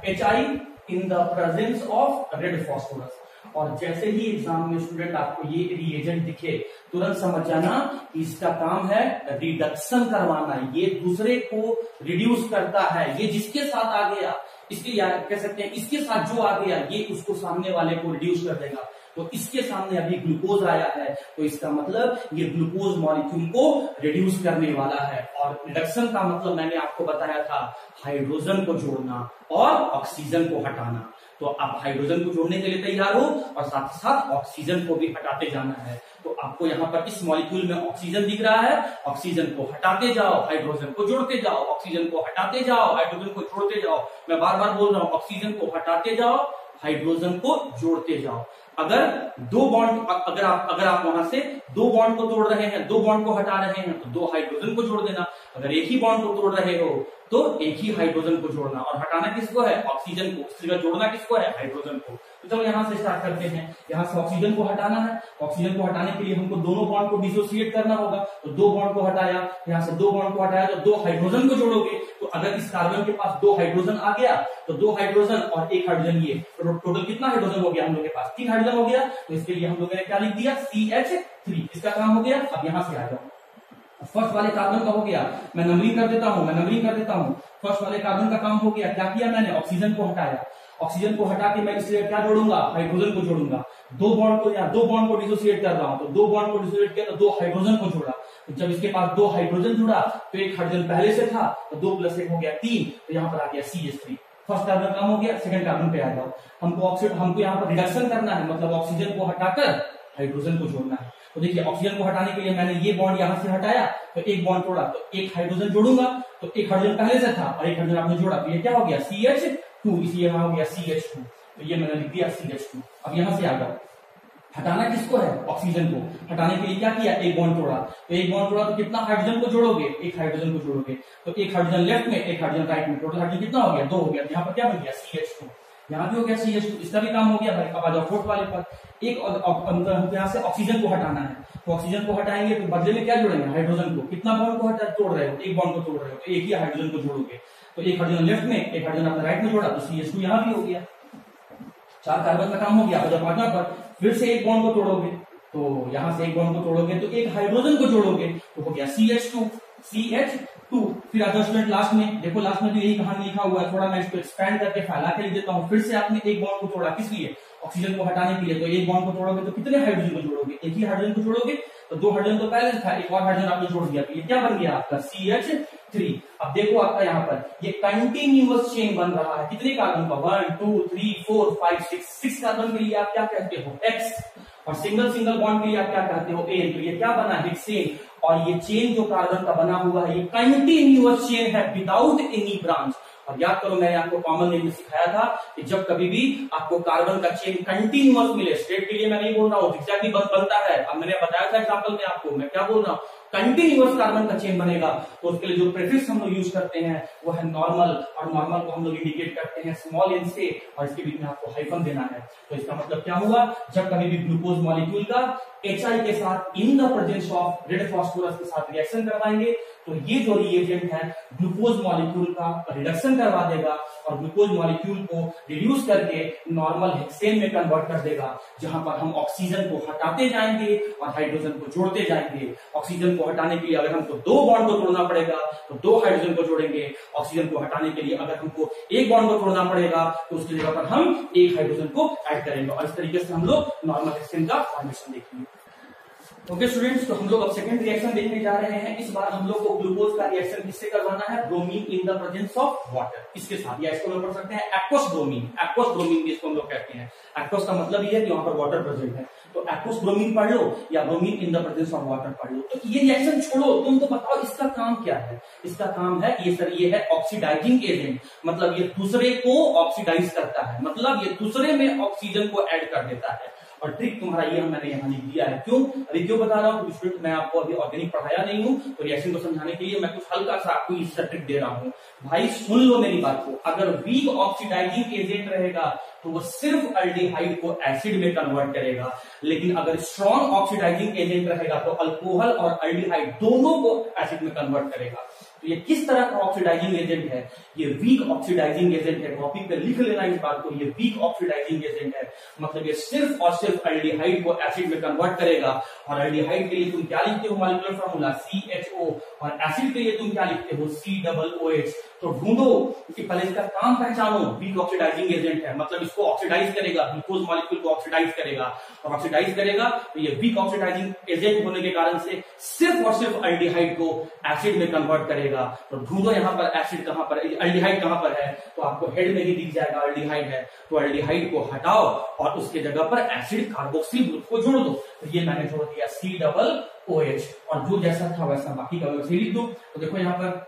HI in the presence of red phosphorus. और जैसे ही एग्जाम में स्टूडेंट आपको ये रिएजेंट दिखे, तुरंत समझ जाना कि इसका काम है रिडक्शन करवाना। ये दूसरे को रिड्यूस करता है। ये जिसके साथ आ गया, इसके या कह सकते हैं इसके साथ जो आ गया, ये उसको सामने वाले को रिड्यूस कर देगा। तो इसके सामने अभी ग्लूकोज आया है, तो इसका मतलब ये ग्लूकोज मॉलिक्यूल को रिड्यूस करने वाला है। और रिडक्शन का मतलब मैंने आपको बताया था, हाइड्रोजन को जोड़ना और ऑक्सीजन को हटाना। तो आप हाइड्रोजन को जोड़ने के लिए तैयार हो और साथ ही साथ ऑक्सीजन को भी हटाते जाना है। तो आपको यहाँ पर इस मॉलिक्यूल में ऑक्सीजन दिख रहा है, ऑक्सीजन को हटाते जाओ, हाइड्रोजन को जोड़ते जाओ, ऑक्सीजन को हटाते जाओ, हाइड्रोजन को जोड़ते जाओ। मैं बार बार बोल रहा हूँ, ऑक्सीजन को हटाते जाओ, हाइड्रोजन को जोड़ते जाओ। अगर दो बॉन्ड, अगर आप वहां से दो बॉन्ड को तोड़ रहे हैं, दो बॉन्ड को हटा रहे हैं, तो दो हाइड्रोजन को जोड़ देना। अगर एक ही बॉन्ड को तोड़ रहे हो तो एक ही हाइड्रोजन को जोड़ना। और हटाना किसको है? ऑक्सीजन को। उसी जगह जोड़ना किसको है? हाइड्रोजन को। तो चलो यहां से स्टार्ट करते हैं। यहां से ऑक्सीजन को हटाना है। ऑक्सीजन को हटाने के लिए हमको दोनों बॉन्ड को डिसोसिएट करना होगा। तो दो बॉन्ड को हटाया, यहां से दो बॉन्ड को हटाया, तो दो हाइड्रोजन को जोड़ोगे। तो अगर इस कार्बन के पास दो हाइड्रोजन आ गया तो दो हाइड्रोजन और एक हाइड्रोजन, ये टोटल कितना हाइड्रोजन हो गया हम लोग के पास? 3 हाइड्रोजन हो गया। तो इसके लिए हम लोगों ने क्या लिख दिया? CH3। इसका काम हो गया। अब यहां से आ जाओ, फर्स्ट वाले कार्बन का हो गया। मैं नंबरिंग कर देता हूं, फर्स्ट वाले कार्बन का काम हो गया। क्या किया मैंने? ऑक्सीजन को हटाया। ऑक्सीजन को हटा के मैं इसलिए क्या जोड़ूंगा? हाइड्रोजन को जोड़ूंगा। दो बॉन्ड को डिसोसिएट कर रहा हूं, तो दो बॉन्ड को डिसोसिएट किया तो दो हाइड्रोजन को जोड़ा। तो जब इसके पास दो हाइड्रोजन जुड़ा तो एक हाइड्रोजन पहले से था, तो 2 + 1 हो गया 3। तो यहाँ पर आ गया CH3। फर्स्ट कार्बन काम हो गया। सेकंड कार्बन पे आ जाओ। हमको यहाँ पर रिडक्शन करना है, मतलब ऑक्सीजन को हटाकर हाइड्रोजन को जोड़ना है। तो देखिए, ऑक्सीजन को हटाने के लिए मैंने ये बॉन्ड यहां से हटाया, तो एक बॉन्ड तोड़ा, तो एक हाइड्रोजन जोड़ूंगा। तो एक हाइड्रोजन पहले से था और एक हाइड्रोजन आपने जोड़ा, तो ये क्या हो गया? CH2। इसलिए यहां हो गया CH2। तो ये मैंने लिख दिया CH2। अब यहां से आ जाओ, हटाना किसको है? ऑक्सीजन को। हटाने के लिए क्या किया? एक बॉन्ड तोड़ा। तो एक बॉन्ड तोड़ा तो कितना हाइड्रोजन को जोड़ोगे? एक हाइड्रोजन को जोड़ोगे। तो एक हाइड्रोजन लेफ्ट में, एक हाइड्रोजन राइट में, टोटल हाइड्रोजन कितना हो गया? 2 हो गया। यहाँ पर क्या बन गया? CH2। यहाँ भी हो गया CH2। इसका भी काम हो गया भाई। अब आ जाओ फोर्थ वाले पर। एक यहाँ से ऑक्सीजन को हटाना है, तो ऑक्सीजन को हटाएंगे तो बदले में क्या जोड़ेंगे? हाइड्रोजन को। कितना बॉन्ड को तोड़ रहे हो? एक बॉन्ड को तोड़ रहे हो, तो एक ही हाइड्रोजन को जोड़ोगे। तो एक हाइड्रोजन लेफ्ट में, एक हाइड्रोजन आपने राइट में जोड़ा, तो CH2 यहाँ भी हो गया। 4 कार्बन का काम हो गया। जब पार्टनर पर फिर से एक बॉन्ड को तोड़ोगे, तो यहां से एक बॉन्ड को तोड़ोगे तो एक हाइड्रोजन को जोड़ोगे, तो हो गया CH2। फिर आ जाओ स्टूडेंट लास्ट में। देखो लास्ट में तो यही कहानी लिखा हुआ है, थोड़ा मैं इसको एक्सपैंड करके फैला के लिख देता हूं। फिर से आपने एक बॉन्ड को तोड़ा, किस लिए? ऑक्सीजन को हटाने के लिए। तो एक बॉन्ड को तोड़ोगे तो कितने हाइड्रोजन को जोड़ोगे? एक ही हाइड्रोजन को जोड़ोगे। तो 2 हाइड्रोजन तो पहले था, एक और हाइड्रोजन आपने जोड़ दिया, तो ये क्या बन गया आपका? CH3। अब देखो आपका यहाँ पर ये कंटिन्यूअस चेन बन रहा है। कितने कार्बन का? 1 2 3 4 5 6 कार्बन के लिए आप क्या कहते हो? X। और सिंगल सिंगल बॉन्ड के लिए आप क्या कहते हो, एन। तो ये क्या बना, हेक्सेन। और ये चेन जो कार्बन का बना हुआ है ये कंटिन्यूअस चेन है विदाउट एनी ब्रांच। और याद करो मैंने आपको कॉमन नेम में सिखाया था कि जब कभी भी आपको कार्बन का चेन कंटिन्यूअस मिले, स्ट्रेट के लिए मैं नहीं बोल रहा हूँ, जिग्जैग बनता है। अब मैंने बताया था एग्जांपल में आपको, मैं क्या बोल रहा हूँ, कंटिन्यूअस कार्बन का चेन बनेगा तो उसके लिए जो प्रीफिक्स हम लोग यूज करते हैं वो है नॉर्मल। और नॉर्मल को हम लोग इंडिकेट करते हैं स्मॉल एन से, और इसके बीच में आपको हाइफन देना है। तो इसका मतलब क्या हुआ, जब कभी भी ग्लूकोज मॉलिक्यूल का HI के साथ इन the presence of red phosphorus के साथ रिएक्शन करवाएंगे तो ये जो रिएजेंट है ग्लूकोज मॉलिक्यूल का रिडक्शन करवा देगा और ग्लूकोज मॉलिक्यूल को रिड्यूस करके नॉर्मल हेक्सेन में कन्वर्ट कर देगा, जहां पर हम ऑक्सीजन को हटाते जाएंगे और हाइड्रोजन को जोड़ते जाएंगे। ऑक्सीजन को हटाने के लिए अगर हमको 2 बॉन्ड को तोड़ना पड़ेगा तो 2 हाइड्रोजन को जोड़ेंगे। ऑक्सीजन को हटाने के लिए अगर हमको 1 बॉन्ड को तोड़ना पड़ेगा तो उसकी जगह पर हम 1 हाइड्रोजन को ऐड करेंगे। और इस तरीके से हम लोग नॉर्मल हेक्सेन का फॉर्मेशन देखेंगे। ओके स्टूडेंट्स, तो हम लोग अब सेकंड रिएक्शन देखने जा रहे हैं। इस बार हम लोग को ग्लूकोज का रिएक्शन किससे करवाना है, bromine in the presence of water, इसके साथ। या इसको हम पढ़ सकते हैं एक्वस ब्रोमीन। एक्वस ब्रोमीन भी इसको हम लोग कहते हैं। एक्वस का मतलब ये है कि वहां पर वाटर प्रेजेंट है, तो एक्वस ब्रोमीन पढ़ लो या bromine in the presence of water पढ़ लो। तो ये रिएक्शन छोड़ो, तुम तो बताओ इसका काम क्या है। इसका काम है ये सर, ये है ऑक्सीडाइजिंग एजेंट, मतलब ये दूसरे को ऑक्सीडाइज करता है, मतलब ये दूसरे में ऑक्सीजन को ऐड कर देता है। और ट्रिक तुम्हारा ये मैंने यहाँ लिख दिया है। क्यों, अरे क्यों बता रहा हूँ, स्टूडेंट मैं आपको अभी ऑर्गेनिक पढ़ाया नहीं हूँ, तो रिएक्शन को समझाने के लिए मैं कुछ हल्का सा आपको इसका ट्रिक दे रहा हूँ। भाई सुन लो मेरी बात को, अगर वीक ऑक्सीडाइजिंग एजेंट रहेगा तो वो सिर्फ अल्डिहाइड को एसिड में कन्वर्ट करेगा, लेकिन अगर स्ट्रॉन्ग ऑक्सीडाइजिंग एजेंट रहेगा तो अल्कोहल और अल्डिहाइड दोनों को एसिड में कन्वर्ट करेगा। तो ये किस तरह का ऑक्सीडाइजिंग एजेंट है, ये वीक ऑक्सीडाइजिंग एजेंट है। कॉपी पे लिख लेना इस बात को, ये वीक ऑक्सीडाइजिंग एजेंट है, मतलब ये सिर्फ और सिर्फ अल्डिहाइड को एसिड में कन्वर्ट करेगा। और अल्डिहाइड के लिए तुम क्या लिखते हो, मॉलिक्यूलर फार्मूला CHO, और एसिड के लिए तुम क्या लिखते हो, COOH। तो ढूंढो कि पहले इसका काम पहचानो। वीक ऑक्सीडाइजिंग एजेंट है, मतलब इसको ऑक्सीडाइज करेगा, ग्लूकोज मॉलिक्यूल को ऑक्सीडाइज करेगा, और ऑक्सीडाइज करेगा तो ये वीक ऑक्सीडाइजिंग एजेंट होने के कारण से सिर्फ और सिर्फ अल्डिहाइड को एसिड में कन्वर्ट करेगा। तो ढूंढो यहाँ पर एसिड कहां पर, अल्डिहाइड कहां पर है, तो आपको हेड में ही दिख जाएगा अल्डिहाइड है। तो अल्डिहाइड को हटाओ और उसके जगह पर एसिड कार्बोक्सिल ग्रुप को जोड़ दो। तो ये मैंने जोड़ दिया COOH, और जो जैसा था वैसा बाकी का वैसे लिख दो। तो देखो यहाँ पर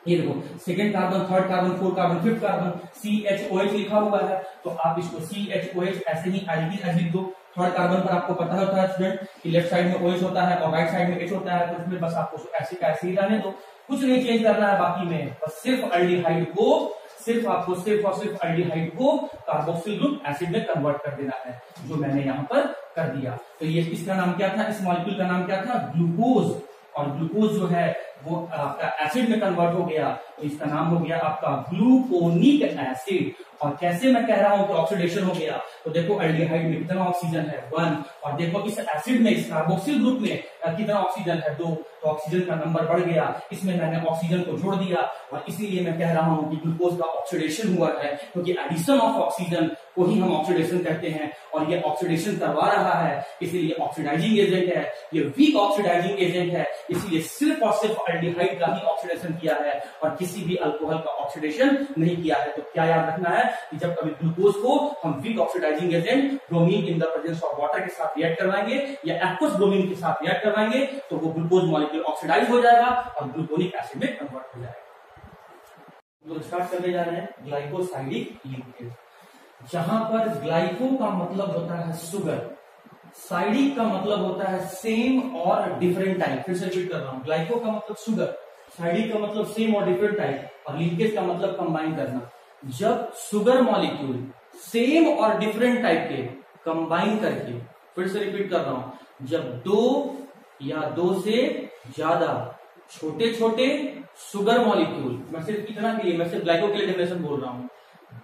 ये देखो, second carbon, third carbon, fourth carbon, fifth carbon, CHOH लिखा हुआ है, तो आप इसको CHOH ऐसे ही एज लिख दो। थर्ड कार्बन पर आपको पता होता है स्टूडेंट कि लेफ्ट साइड में OH होता है और राइट साइड में H होता है, तो इसमें बस आपको ऐसे का ऐसे ही रहने दो, कुछ नहीं चेंज करना है बाकी में, बस सिर्फ अल्डिहाइड को, आपको सिर्फ और सिर्फ अल्डिहाइड को कार्बोक्सिल ग्रुप एसिड में कन्वर्ट कर देना है, जो मैंने यहाँ पर कर दिया। तो ये इसका नाम क्या था, इस मॉलिक्यूल का नाम क्या था, ग्लूकोज। और ग्लूकोज जो है वो आपका एसिड में कन्वर्ट हो गया, तो इसका नाम हो गया आपका ग्लूकोनिक एसिड। और कैसे मैं कह रहा हूं कि ऑक्सीडेशन हो गया, तो देखो अल्डिहाइड में कितना ऑक्सीजन है 1, और देखो इस एसिड में, इस कार्बोक्सिल ग्रुप में कितना ऑक्सीजन है 2, तो ऑक्सीजन का नंबर बढ़ गया। इसमें मैंने ऑक्सीजन को जोड़ दिया, और इसीलिए मैं कह रहा हूं कि ग्लूकोज का ऑक्सीडेशन हुआ है, क्योंकि एडिशन ऑफ ऑक्सीजन को ही हम ऑक्सीडेशन कहते हैं, और ये ऑक्सीडेशन करवा रहा है, इसीलिए ऑक्सीडाइजिंग एजेंट है। ये वीक ऑक्सीडाइजिंग एजेंट है, इसीलिए सिर्फ और सिर्फ अल्डिहाइड का ही ऑक्सीडेशन किया है और किसी भी अल्कोहल का ऑक्सीडेशन नहीं किया है। तो क्या याद रखना है कि जब कभी ग्लूकोज को हम weak oxidising agent bromine in the presence of water के साथ रिएक्ट करवाएंगे या एक्वस ब्रोमीन के साथ रिएक्ट करवाएंगे, तो वो ग्लूकोज मॉलिक्यूल ऑक्सीडाइज हो जाएगा और ग्लूकोनिक एसिड में कन्वर्ट हो जाएगा। तो स्टार्ट करने जा रहे हैं ग्लाइकोसाइडिक लिंकेज, जहां पर ग्लाइको का मतलब होता है शुगर, साइडिक का मतलब होता है सेम और डिफरेंट टाइप। फिर से रिपीट कर रहा हूं, ग्लाइको का मतलब शुगर, साइडिक का मतलब सेम और डिफरेंट टाइप, और लिंकेज का मतलब कंबाइन करना। जब शुगर मॉलिक्यूल सेम और डिफरेंट टाइप के कंबाइन करके, फिर से रिपीट कर रहा हूं, जब 2 या 2 से ज्यादा छोटे छोटे शुगर मॉलिक्यूल, मैं सिर्फ इतना के लिए, मैं सिर्फ ग्लाइको के लिए डेफिनेशन बोल रहा हूं,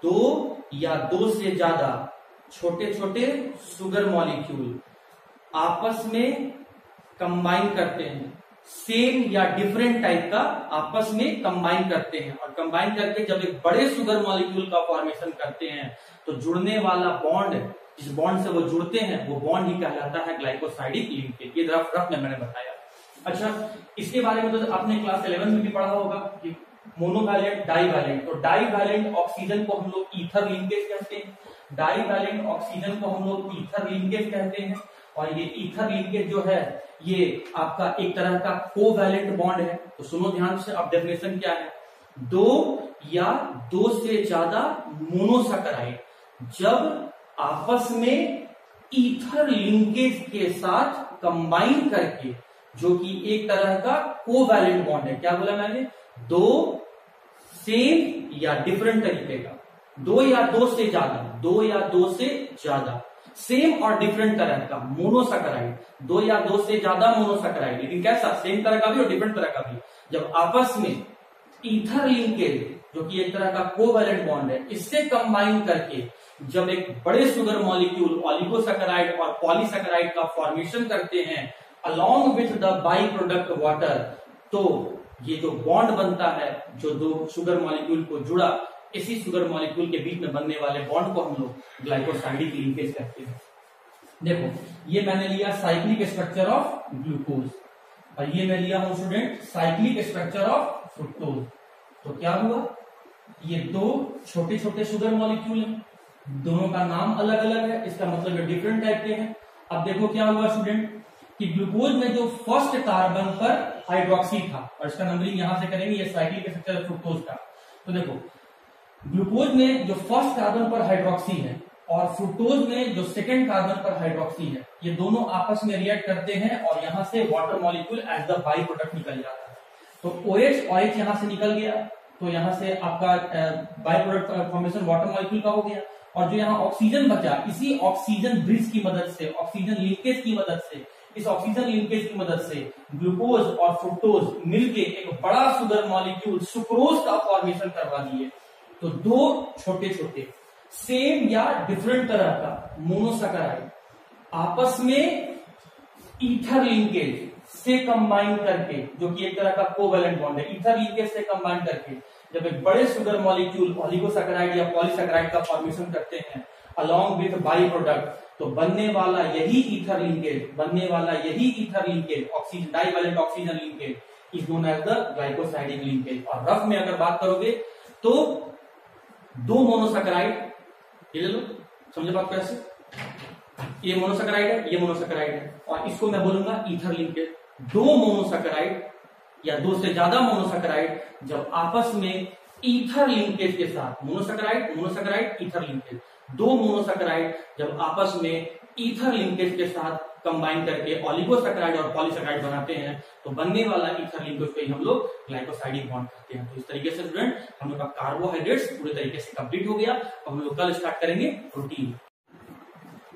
2 या 2 से ज्यादा छोटे छोटे शुगर मॉलिक्यूल आपस में कंबाइन करते हैं, सेम या डिफरेंट टाइप का आपस में कंबाइन करते हैं, और कंबाइन करके जब एक बड़े शुगर मॉलिक्यूल का फॉर्मेशन करते हैं, तो जुड़ने वाला बॉन्ड, जिस बॉन्ड से वो जुड़ते हैं, वो बॉन्ड ही कहलाता है ग्लाइकोसाइडिक लिंकेज। ये रफ में मैंने बताया। अच्छा, इसके बारे में तो आपने क्लास 11 में भी पढ़ा होगा कि मोनोवैलेंट, डाईवैलेंट। तो डाईवैलेंट ऑक्सीजन को हम लोग ईथर लिंकेज कहते हैं, डाईवैलेंट ऑक्सीजन को हम लोग ईथर लिंकेज कहते हैं, और ये ईथर लिंकेज जो है ये आपका एक तरह का कोवैलेंट बॉन्ड है। तो सुनो ध्यान से, अब डेफिनेशन क्या है, दो या दो से ज्यादा मोनोसैकेराइड जब आपस में ईथर लिंकेज के साथ कंबाइन करके, जो कि एक तरह का कोवैलेंट बॉन्ड है, क्या बोला मैंने, दो सेम या डिफरेंट तरीके का, दो या दो से ज्यादा सेम और डिफरेंट तरह का मोनोसैकेराइड, दो या दो से ज्यादा मोनोसैकेराइड, लेकिन कैसा, सेम तरह का भी और डिफरेंट तरह का भी, जब आपस में ईथर लिंकेज जो कि एक तरह का कोवैलेंट बॉन्ड है, इससे कंबाइन करके जब एक बड़े शुगर मॉलिक्यूल ऑलिगोसैकेराइड और पॉलीसैकेराइड का फॉर्मेशन करते हैं along with the by product water, तो ये जो बॉन्ड बनता है, जो दो शुगर मॉलिक्यूल को जुड़ा, इसी शुगर मॉलिक्यूल के बीच में बनने वाले बॉन्ड को हम लोग ग्लाइकोसाइडिक लिंकेज कहते हैं। देखो ये मैंने लिया साइक्लिक स्ट्रक्चर ऑफ ग्लूकोज और ये मैं लिया हूं student cyclic structure of fructose. तो क्या हुआ, ये दो छोटे छोटे शुगर मॉलिक्यूल हैं, दोनों का नाम अलग अलग है, इसका मतलब ये डिफरेंट टाइप के हैं। अब देखो क्या हुआ स्टूडेंट कि ग्लूकोज में जो फर्स्ट कार्बन पर हाइड्रोक्सी था, और इसका नंबरिंग यहां से करेंगे, ये साइक्लिक स्ट्रक्चर ऑफ फ्रुक्टोज का। तो देखो ग्लूकोज में जो फर्स्ट कार्बन पर हाइड्रोक्सी है और फ्रुक्टोज में जो सेकंड कार्बन पर हाइड्रोक्सी है, ये दोनों आपस में रिएक्ट करते हैं और यहां से water molecule as the by product निकल जाता है। तो OH यहां से निकल गया, तो यहां से आपका by product formation water molecule का हो गया, और जो यहाँ ऑक्सीजन बचा, इसी ऑक्सीजन ब्रिज की मदद से, ऑक्सीजन लिंकेज की मदद से, इस ऑक्सीजन लिंकेज की मदद से ग्लूकोज और फ्रुक्टोज मिलके एक बड़ा शुगर मॉलिक्यूल सुक्रोज का फॉर्मेशन करवा दिए। तो दो छोटे छोटे सेम या डिफरेंट तरह का मोनोसैकेराइड आपस में ईथर लिंकेज से कंबाइन करके, जो कि एक तरह का कोवैलेंट बॉन्ड है, ईथर लिंकेज से कंबाइन करके जब एक बड़े शुगर मॉलिक्यूल ऑलिगोसैकेराइड या पॉलीसैकेराइड का फॉर्मेशन करते हैं अलोंग विथ बाई प्रोडक्ट, तो बनने वाला यही ether linkage oxygen divalent oxygen linkage is known as the glycosidic linkage. और रफ में अगर बात करोगे तो दो मोनोसैकेराइड, ये ले लो, समझे बात कैसे, ये मोनोसैकेराइड है, ये मोनोसैकेराइड है, और इसको मैं बोलूंगा ईथर लिंकेज। दो मोनोसैकेराइड या दो से ज्यादा मोनोसैकेराइड जब आपस में ईथर लिंकेज के साथ, मोनोसैकेराइड ईथर लिंकेज, दो मोनोसैकेराइड जब आपस में ईथर लिंकेज के साथ कंबाइन करके ऑलिगोसैकेराइड और पॉलीसैकेराइड बनाते हैं, तो बनने वाला ईथर लिंकेज को ही हम लोग ग्लाइकोसाइडिक बॉन्ड कहते हैं। तो इस तरीके से स्टूडेंट हम लोग का कार्बोहाइड्रेट्स पूरे तरीके से कंप्लीट हो गया। अब हम लोग कल स्टार्ट करेंगे प्रोटीन।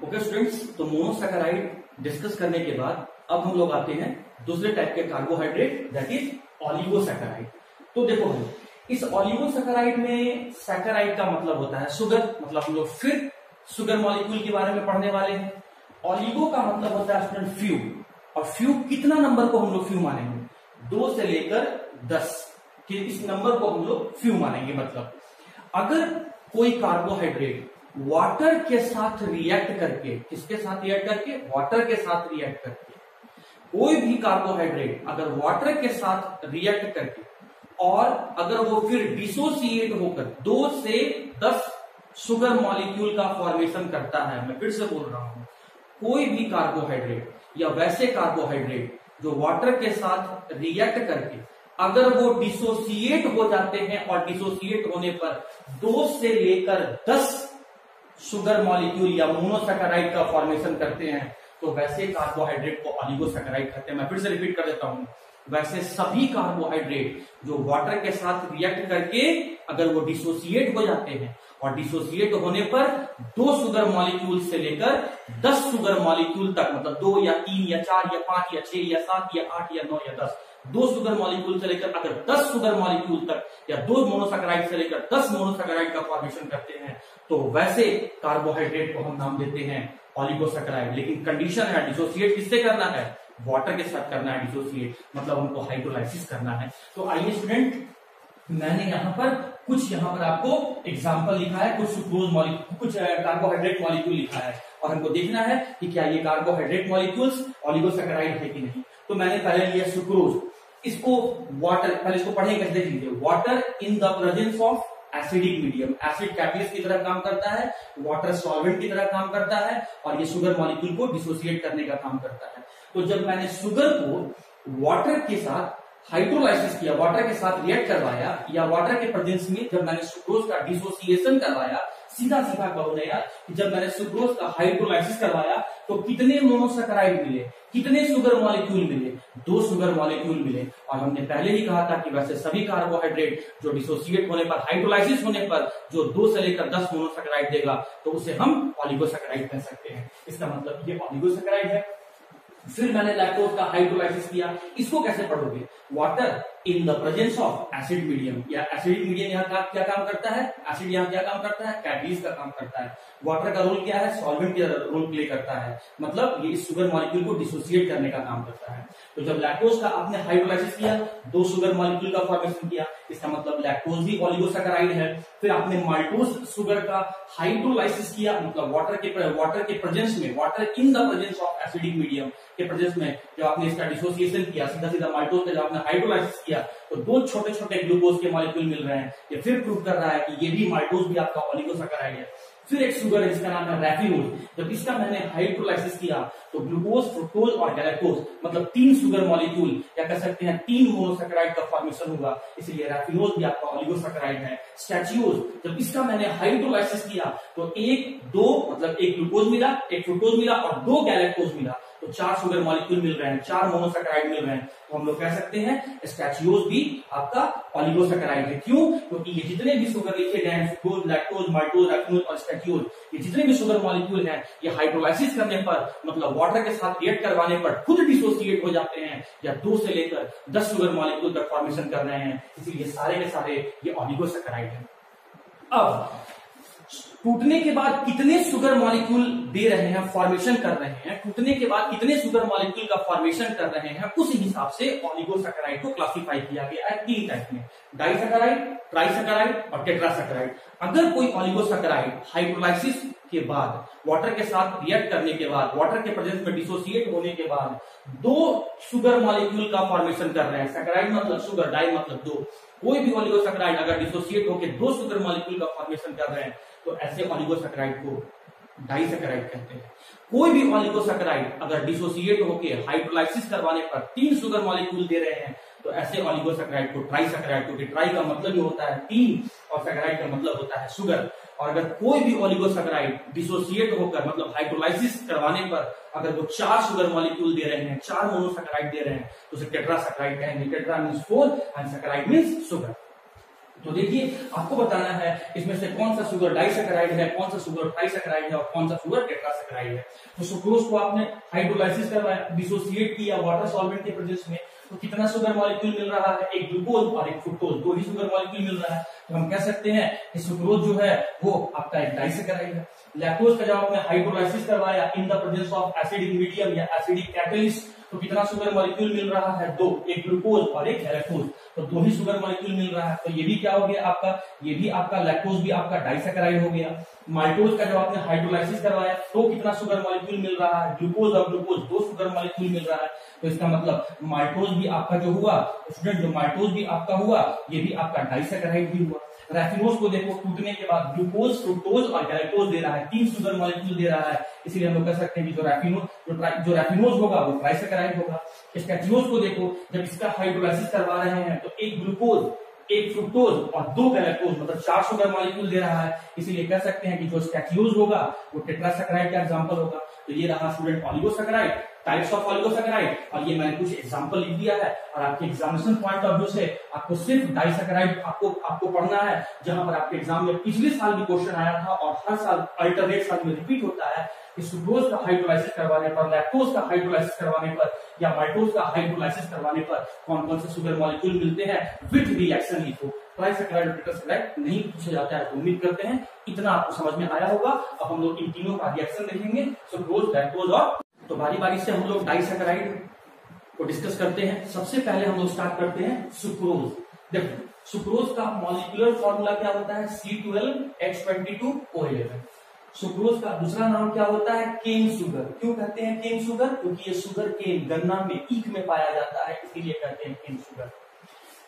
ओके स्टूडेंट्स, तो मोनोसैकेराइड डिस्कस करने के बाद अब हम लोग आते हैं दूसरे टाइप के कार्बोहाइड्रेट, दैट इज ऑलिगोसैकेराइड। तो देखो भाई, इस ऑलिगोसैकेराइड में सैकेराइड का मतलब होता है शुगर, मतलब हम लोग फिर शुगर मॉलिक्यूल के बारे में पढ़ने वाले हैं। ऑलिगो का मतलब होता है स्टूडेंट फ्यू, और फ्यू कितना नंबर को हम लोग फ्यू मानेंगे, 2 से लेकर 10 कि इस नंबर को हम लोग फ्यू मानेंगे। मतलब अगर कोई कार्बोहाइड्रेट वाटर के साथ रिएक्ट करके, किसके साथ रिएक्ट करके, वाटर के साथ रिएक्ट करके, कोई भी कार्बोहाइड्रेट अगर वाटर के साथ रिएक्ट करके और अगर वो फिर डिसोसिएट होकर 2 से 10 शुगर मॉलिक्यूल का फॉर्मेशन करता है, मैं फिर से बोल रहा हूं, कोई भी कार्बोहाइड्रेट या वैसे कार्बोहाइड्रेट जो वाटर के साथ रिएक्ट करके अगर वो डिसोसिएट हो जाते हैं और डिसोसिएट होने पर 2 से लेकर 10 शुगर मॉलिक्यूल या मोनोसैकेराइड का फॉर्मेशन करते हैं, तो वैसे कार्बोहाइड्रेट को ऑलिगोसैकेराइड कहते हैं। मैं फिर से रिपीट कर देता हूं, वैसे सभी कार्बोहाइड्रेट जो वाटर के साथ रिएक्ट करके अगर वो डिसोसिएट हो जाते हैं और डिसोसिएट होने पर 2 शुगर मॉलिक्यूल से लेकर 10 शुगर मॉलिक्यूल तक, मतलब 2 या 3 या 4 या 5 या 6 या 7 या 8 या 9 या 10, 2 शुगर मॉलिक्यूल से लेकर अगर 10 शुगर मॉलिक्यूल तक या 2 मोनोसैकेराइड से लेकर 10 मोनोसैकेराइड का फॉर्मेशन करते हैं, तो वैसे कार्बोहाइड्रेट को हम नाम देते हैं ऑलिगोसैकेराइड। लेकिन कंडीशन है, डिसोसिएट किससे करना है, वाटर के साथ करना है डिसोसिएट, मतलब हमको हाइड्रोलाइसिस करना है। तो आइए स्टूडेंट, मैंने यहाँ पर कुछ आपको एग्जाम्पल लिखा है, कुछ सुक्रोज मॉलिक्यूल, कुछ कार्बोहाइड्रेट मॉलिक्यूल लिखा है, और हमको देखना है कि क्या ये कार्बोहाइड्रेट मॉलिक्यूल्स ऑलिगोसैकेराइड है कि नहीं। तो मैंने पहले लिया सुक्रोज, इसको वाटर, पहले इसको पढ़ेंगे कैसे, देख लीजिए, water in the presence of acidic medium, acid catalyst की तरह काम करता है, वाटर सॉल्वेंट की तरह काम करता है और ये शुगर मॉलिक्यूल को डिसोसिएट करने का काम करता है। तो जब मैंने शुगर को वाटर के साथ हाइड्रोलाइसिस किया, वाटर के साथ रिएक्ट करवाया या वाटर के प्रेजेंस में जब मैंने सुक्रोज का डिसोसिएशन करवाया, सीधा सीधा कहो ना यार कि जब मैंने सुक्रोज का हाइड्रोलाइसिस करवाया तो कितने मोनोसैकेराइड मिले, कितने शुगर मॉलिक्यूल मिले, 2 शुगर मॉलिक्यूल मिले। और हमने पहले ही कहा था कि वैसे सभी कार्बोहाइड्रेट जो डिसोसिएट होने पर, हाइड्रोलाइसिस होने पर जो 2 से लेकर 10 मोनोसैकेराइड देगा तो उसे हम ऑलिगोसैकेराइड कह सकते हैं। इसका मतलब ये ऑलिगोसैकेराइड है। फिर मैंने लैक्टोज का हाइड्रोलाइसिस किया, इसको कैसे पढ़ोगे? Water in the presence of acid medium, या एसिडिक मीडियम यहाँ क्या काम करता है? एसिड यहाँ क्या काम करता है? कैटलिस्ट का काम करता है। वाटर का रोल क्या है? सॉल्वेंट का रोल प्ले करता है, मतलब ये इस शुगर मॉलिक्यूल को डिसोसिएट करने का काम करता है। तो जब लैक्टोज का आपने हाइड्रोलाइसिस किया, 2 शुगर मॉलिक्यूल का फॉर्मेशन किया, इसका मतलब लैक्टोज भी ऑलिगोसैकेराइड है। फिर आपने माल्टोज शुगर का हाइड्रोलाइसिस किया, मतलब वाटर के प्रेजेंस में, water in the presence of acidic medium के प्रेजेंस में जब आपने इसका डिसोसिएशन किया, सीधा सीधा माल्टोज का जब आपने हाइड्रोलाइसिस किया तो 2 छोटे छोटे ग्लूकोज के मॉलिक्यूल मिल रहे हैं। ये फिर प्रूव कर रहा है कि ये भी माल्टोज भी आपका ऑलिगोसैकेराइड है। फिर एक शुगर है जिसका नाम है रैफिनोज, जब इसका मैंने हाइड्रोलाइसिस किया तो ग्लूकोज, फ्रुक्टोज और गैलेक्टोज, मतलब 3 शुगर मॉलिक्यूल या कह सकते हैं 3 मोनोसैकेराइड का फॉर्मेशन हुआ, इसलिए रैफिनोज भी आपका ऑलिगोसैकेराइड है। स्टैचियोज, जब इसका मैंने हाइड्रोलाइसिस किया तो 1, 2 मतलब 1 ग्लूकोज मिला, 1 फ्रुक्टोज मिला और 2 गैलेक्टोज मिला, तो 4 शुगर मॉलिक्यूल मिल रहे हैं, 4 मोनोसैकेराइड मिल रहे हैं। तो हम लोग कह सकते हैं स्टैचियोज भी आपका ऑलिगोसैकेराइड है। क्यों? क्योंकि ये जितने भी शुगर लिखे गए हैं, सुक्रोज, लैक्टोज, माल्टोज, रैफिनोज और स्टैचियोज, ये जितने भी शुगर मॉलिक्यूल हैं, ये हाइड्रोलाइसिस करने पर, मतलब वाटर के साथ रिएक्ट करवाने पर खुद डिसोसिएट हो जाते हैं या 2 से लेकर 10 शुगर मॉलिक्यूल का फॉर्मेशन कर रहे हैं, इसीलिए सारे के सारे ये ऑलिगोसैकेराइड है। अब टूटने के बाद कितने शुगर मॉलिक्यूल दे रहे हैं, फॉर्मेशन कर रहे हैं, टूटने के बाद कितने शुगर मॉलिक्यूल का फॉर्मेशन कर रहे हैं, उस हिसाब से ऑलिगोसैकेराइड को क्लासिफाई किया गया है 3 टाइप में, डाइसैकेराइड, ट्राइसैकेराइड और टेट्रासैकेराइड। अगर कोई ऑलिगोसैकेराइड हाइड्रोलाइसिस के बाद, वाटर के साथ रिएक्ट करने के बाद, वाटर के प्रेजेंस में डिसोसिएट होने के बाद 2 शुगर मॉलिक्यूल का फॉर्मेशन कर रहे हैं, सैकेराइड मतलब शुगर, डाई मतलब 2, कोई भी ऑलिगोसैकेराइड अगर डिसोसिएट होकर 2 शुगर मॉलिक्यूल का फॉर्मेशन कर रहे हैं तो ऐसे ऑलिगोसैकेराइड को डाइसैकेराइड कहते हैं। कोई भी ऑलिगोसैकेराइड अगर डिसोसिएट होकर हाइड्रोलाइसिस करवाने पर 3 शुगर मॉलिक्यूल दे रहे हैं तो ऐसे ऑलिगोसैकेराइड को ट्राइसैकेराइड, क्योंकि ट्राई का मतलब ही होता है 3 और सैकेराइड का मतलब होता है शुगर। और अगर कोई भी ऑलिगोसैकेराइड डिसोसिएट होकर, मतलब हाइड्रोलाइसिस करवाने पर अगर वो 4 शुगर मॉलिक्यूल दे रहे हैं, 4 मोनोसैकेराइड दे रहे हैं तो उसे टेट्रासैकेराइड कहेंगे। Tetra means 4 and saccharide means sugar. तो देखिए आपको बताना है इसमें से कौन सा शुगर डाइसैकेराइड है, कौन सा शुगर ट्राइसैकेराइड है और कौन सा शुगर टेट्रासैकेराइड है। तो सुक्रोज को आपने हाइड्रोलाइसिस करवाया, डिसोसिएट किया वाटर सॉल्वेंट के प्रेजेंस में, तो कितना शुगर मॉलिक्यूल मिल रहा है? 1 ग्लूकोज और 1 फ्रुक्टोज, 2 ही शुगर मॉलिक्यूल मिल रहा है। तो हम कह सकते हैं कि सुक्रोज जो है वो आपका एक डाइसैकेराइड है। लैक्टोज का जब आपने हाइड्रोलाइसिस करवाया इन the presence of acidic medium या एसिडिक कैटलिस्ट, तो कितना शुगर मॉलिक्यूल मिल रहा है? 2, 1 ग्लूकोज और 1 गैलेक्टोज, तो 2 ही शुगर मॉलिक्यूल मिल रहा है। तो ये भी क्या हो गया आपका? ये भी आपका लैक्टोज भी आपका डाइसैकेराइड हो गया। माल्टोज का जब आपने हाइड्रोलाइसिस करवाया तो कितना शुगर मॉलिक्यूल मिल रहा है? ग्लूकोज और ग्लूकोज 2 शुगर मॉलिक्यूल मिल रहा है। तो इसका मतलब माल्टोज भी आपका जो हुआ, स्टूडेंट जो माल्टोज भी आपका हुआ, ये भी आपका डाइसैकेराइड भी हुआ। रैफिनोज को देखो, टूटने के बाद ग्लूकोज, फ्रुक्टोज और गैलेक्टोज दे रहा है, 3 शुगर मॉलिक्यूल दे रहा है, इसलिए हम लोग कह सकते हैं कि जो रैफिनोज होगा वो ट्राइसैकेराइड होगा। स्टैचियोज को देखो, जब इसका हाइड्रोलाइसिस करवा रहे हैं तो 1 ग्लूकोज, 1 फ्रुक्टोज और 2 गैलेक्टोज, मतलब 4 शुगर मॉलिक्यूल दे रहा है, इसीलिए कह सकते हैं कि जो स्टैचियोज होगा वो टेट्रासैकेराइड का एग्जांपल होगा। तो ये रहा स्टूडेंट ऑलिगोसैकेराइड, टाइप्स ऑफ ऑलिगोसैकेराइड, और ये मैंने कुछ एग्जांपल लिख दिया है। और आपके एग्जामिनेशन पॉइंट ऑफ व्यू से आपको सिर्फ डाइसैकेराइड आपको पढ़ना है, जहां पर आपके एग्जाम में पिछले साल भी क्वेश्चन आया था और हर साल अल्टरनेट साल में रिपीट होता है कि सुक्रोज का हाइड्रोलाइसिस करवाने पर, लैक्टोज का हाइड्रोलाइसिस करवाने पर या माल्टोज का हाइड्रोलाइसिस करवाने पर कौन कौन से शुगर मॉलिक्यूल मिलते हैं विद रिएक्शन लिखो। ट्राइसैकेराइड और टेट्रासैकेराइड नहीं पूछा जाता है, तो उम्मीद करते हैं इतना आपको समझ में आया होगा। अब हम लोग इन तीनों का रिएक्शन देखेंगे, सुक्रोज, लैक्टोज और, तो बारी बारी से हम लोग डाइसैकेराइड को डिस्कस करते हैं। सबसे पहले हम लोग स्टार्ट करते हैं सुक्रोज। देखो सुक्रोज का मॉलिक्यूलर फॉर्मूला क्या होता है? C12H22O11। सुक्रोज का दूसरा नाम क्या होता है? Cane sugar. क्यों कहते हैं केन शुगर? क्योंकि ये शुगर केन, गन्ना में, ईख में पाया जाता है, इसीलिए कहते हैं केन शुगर।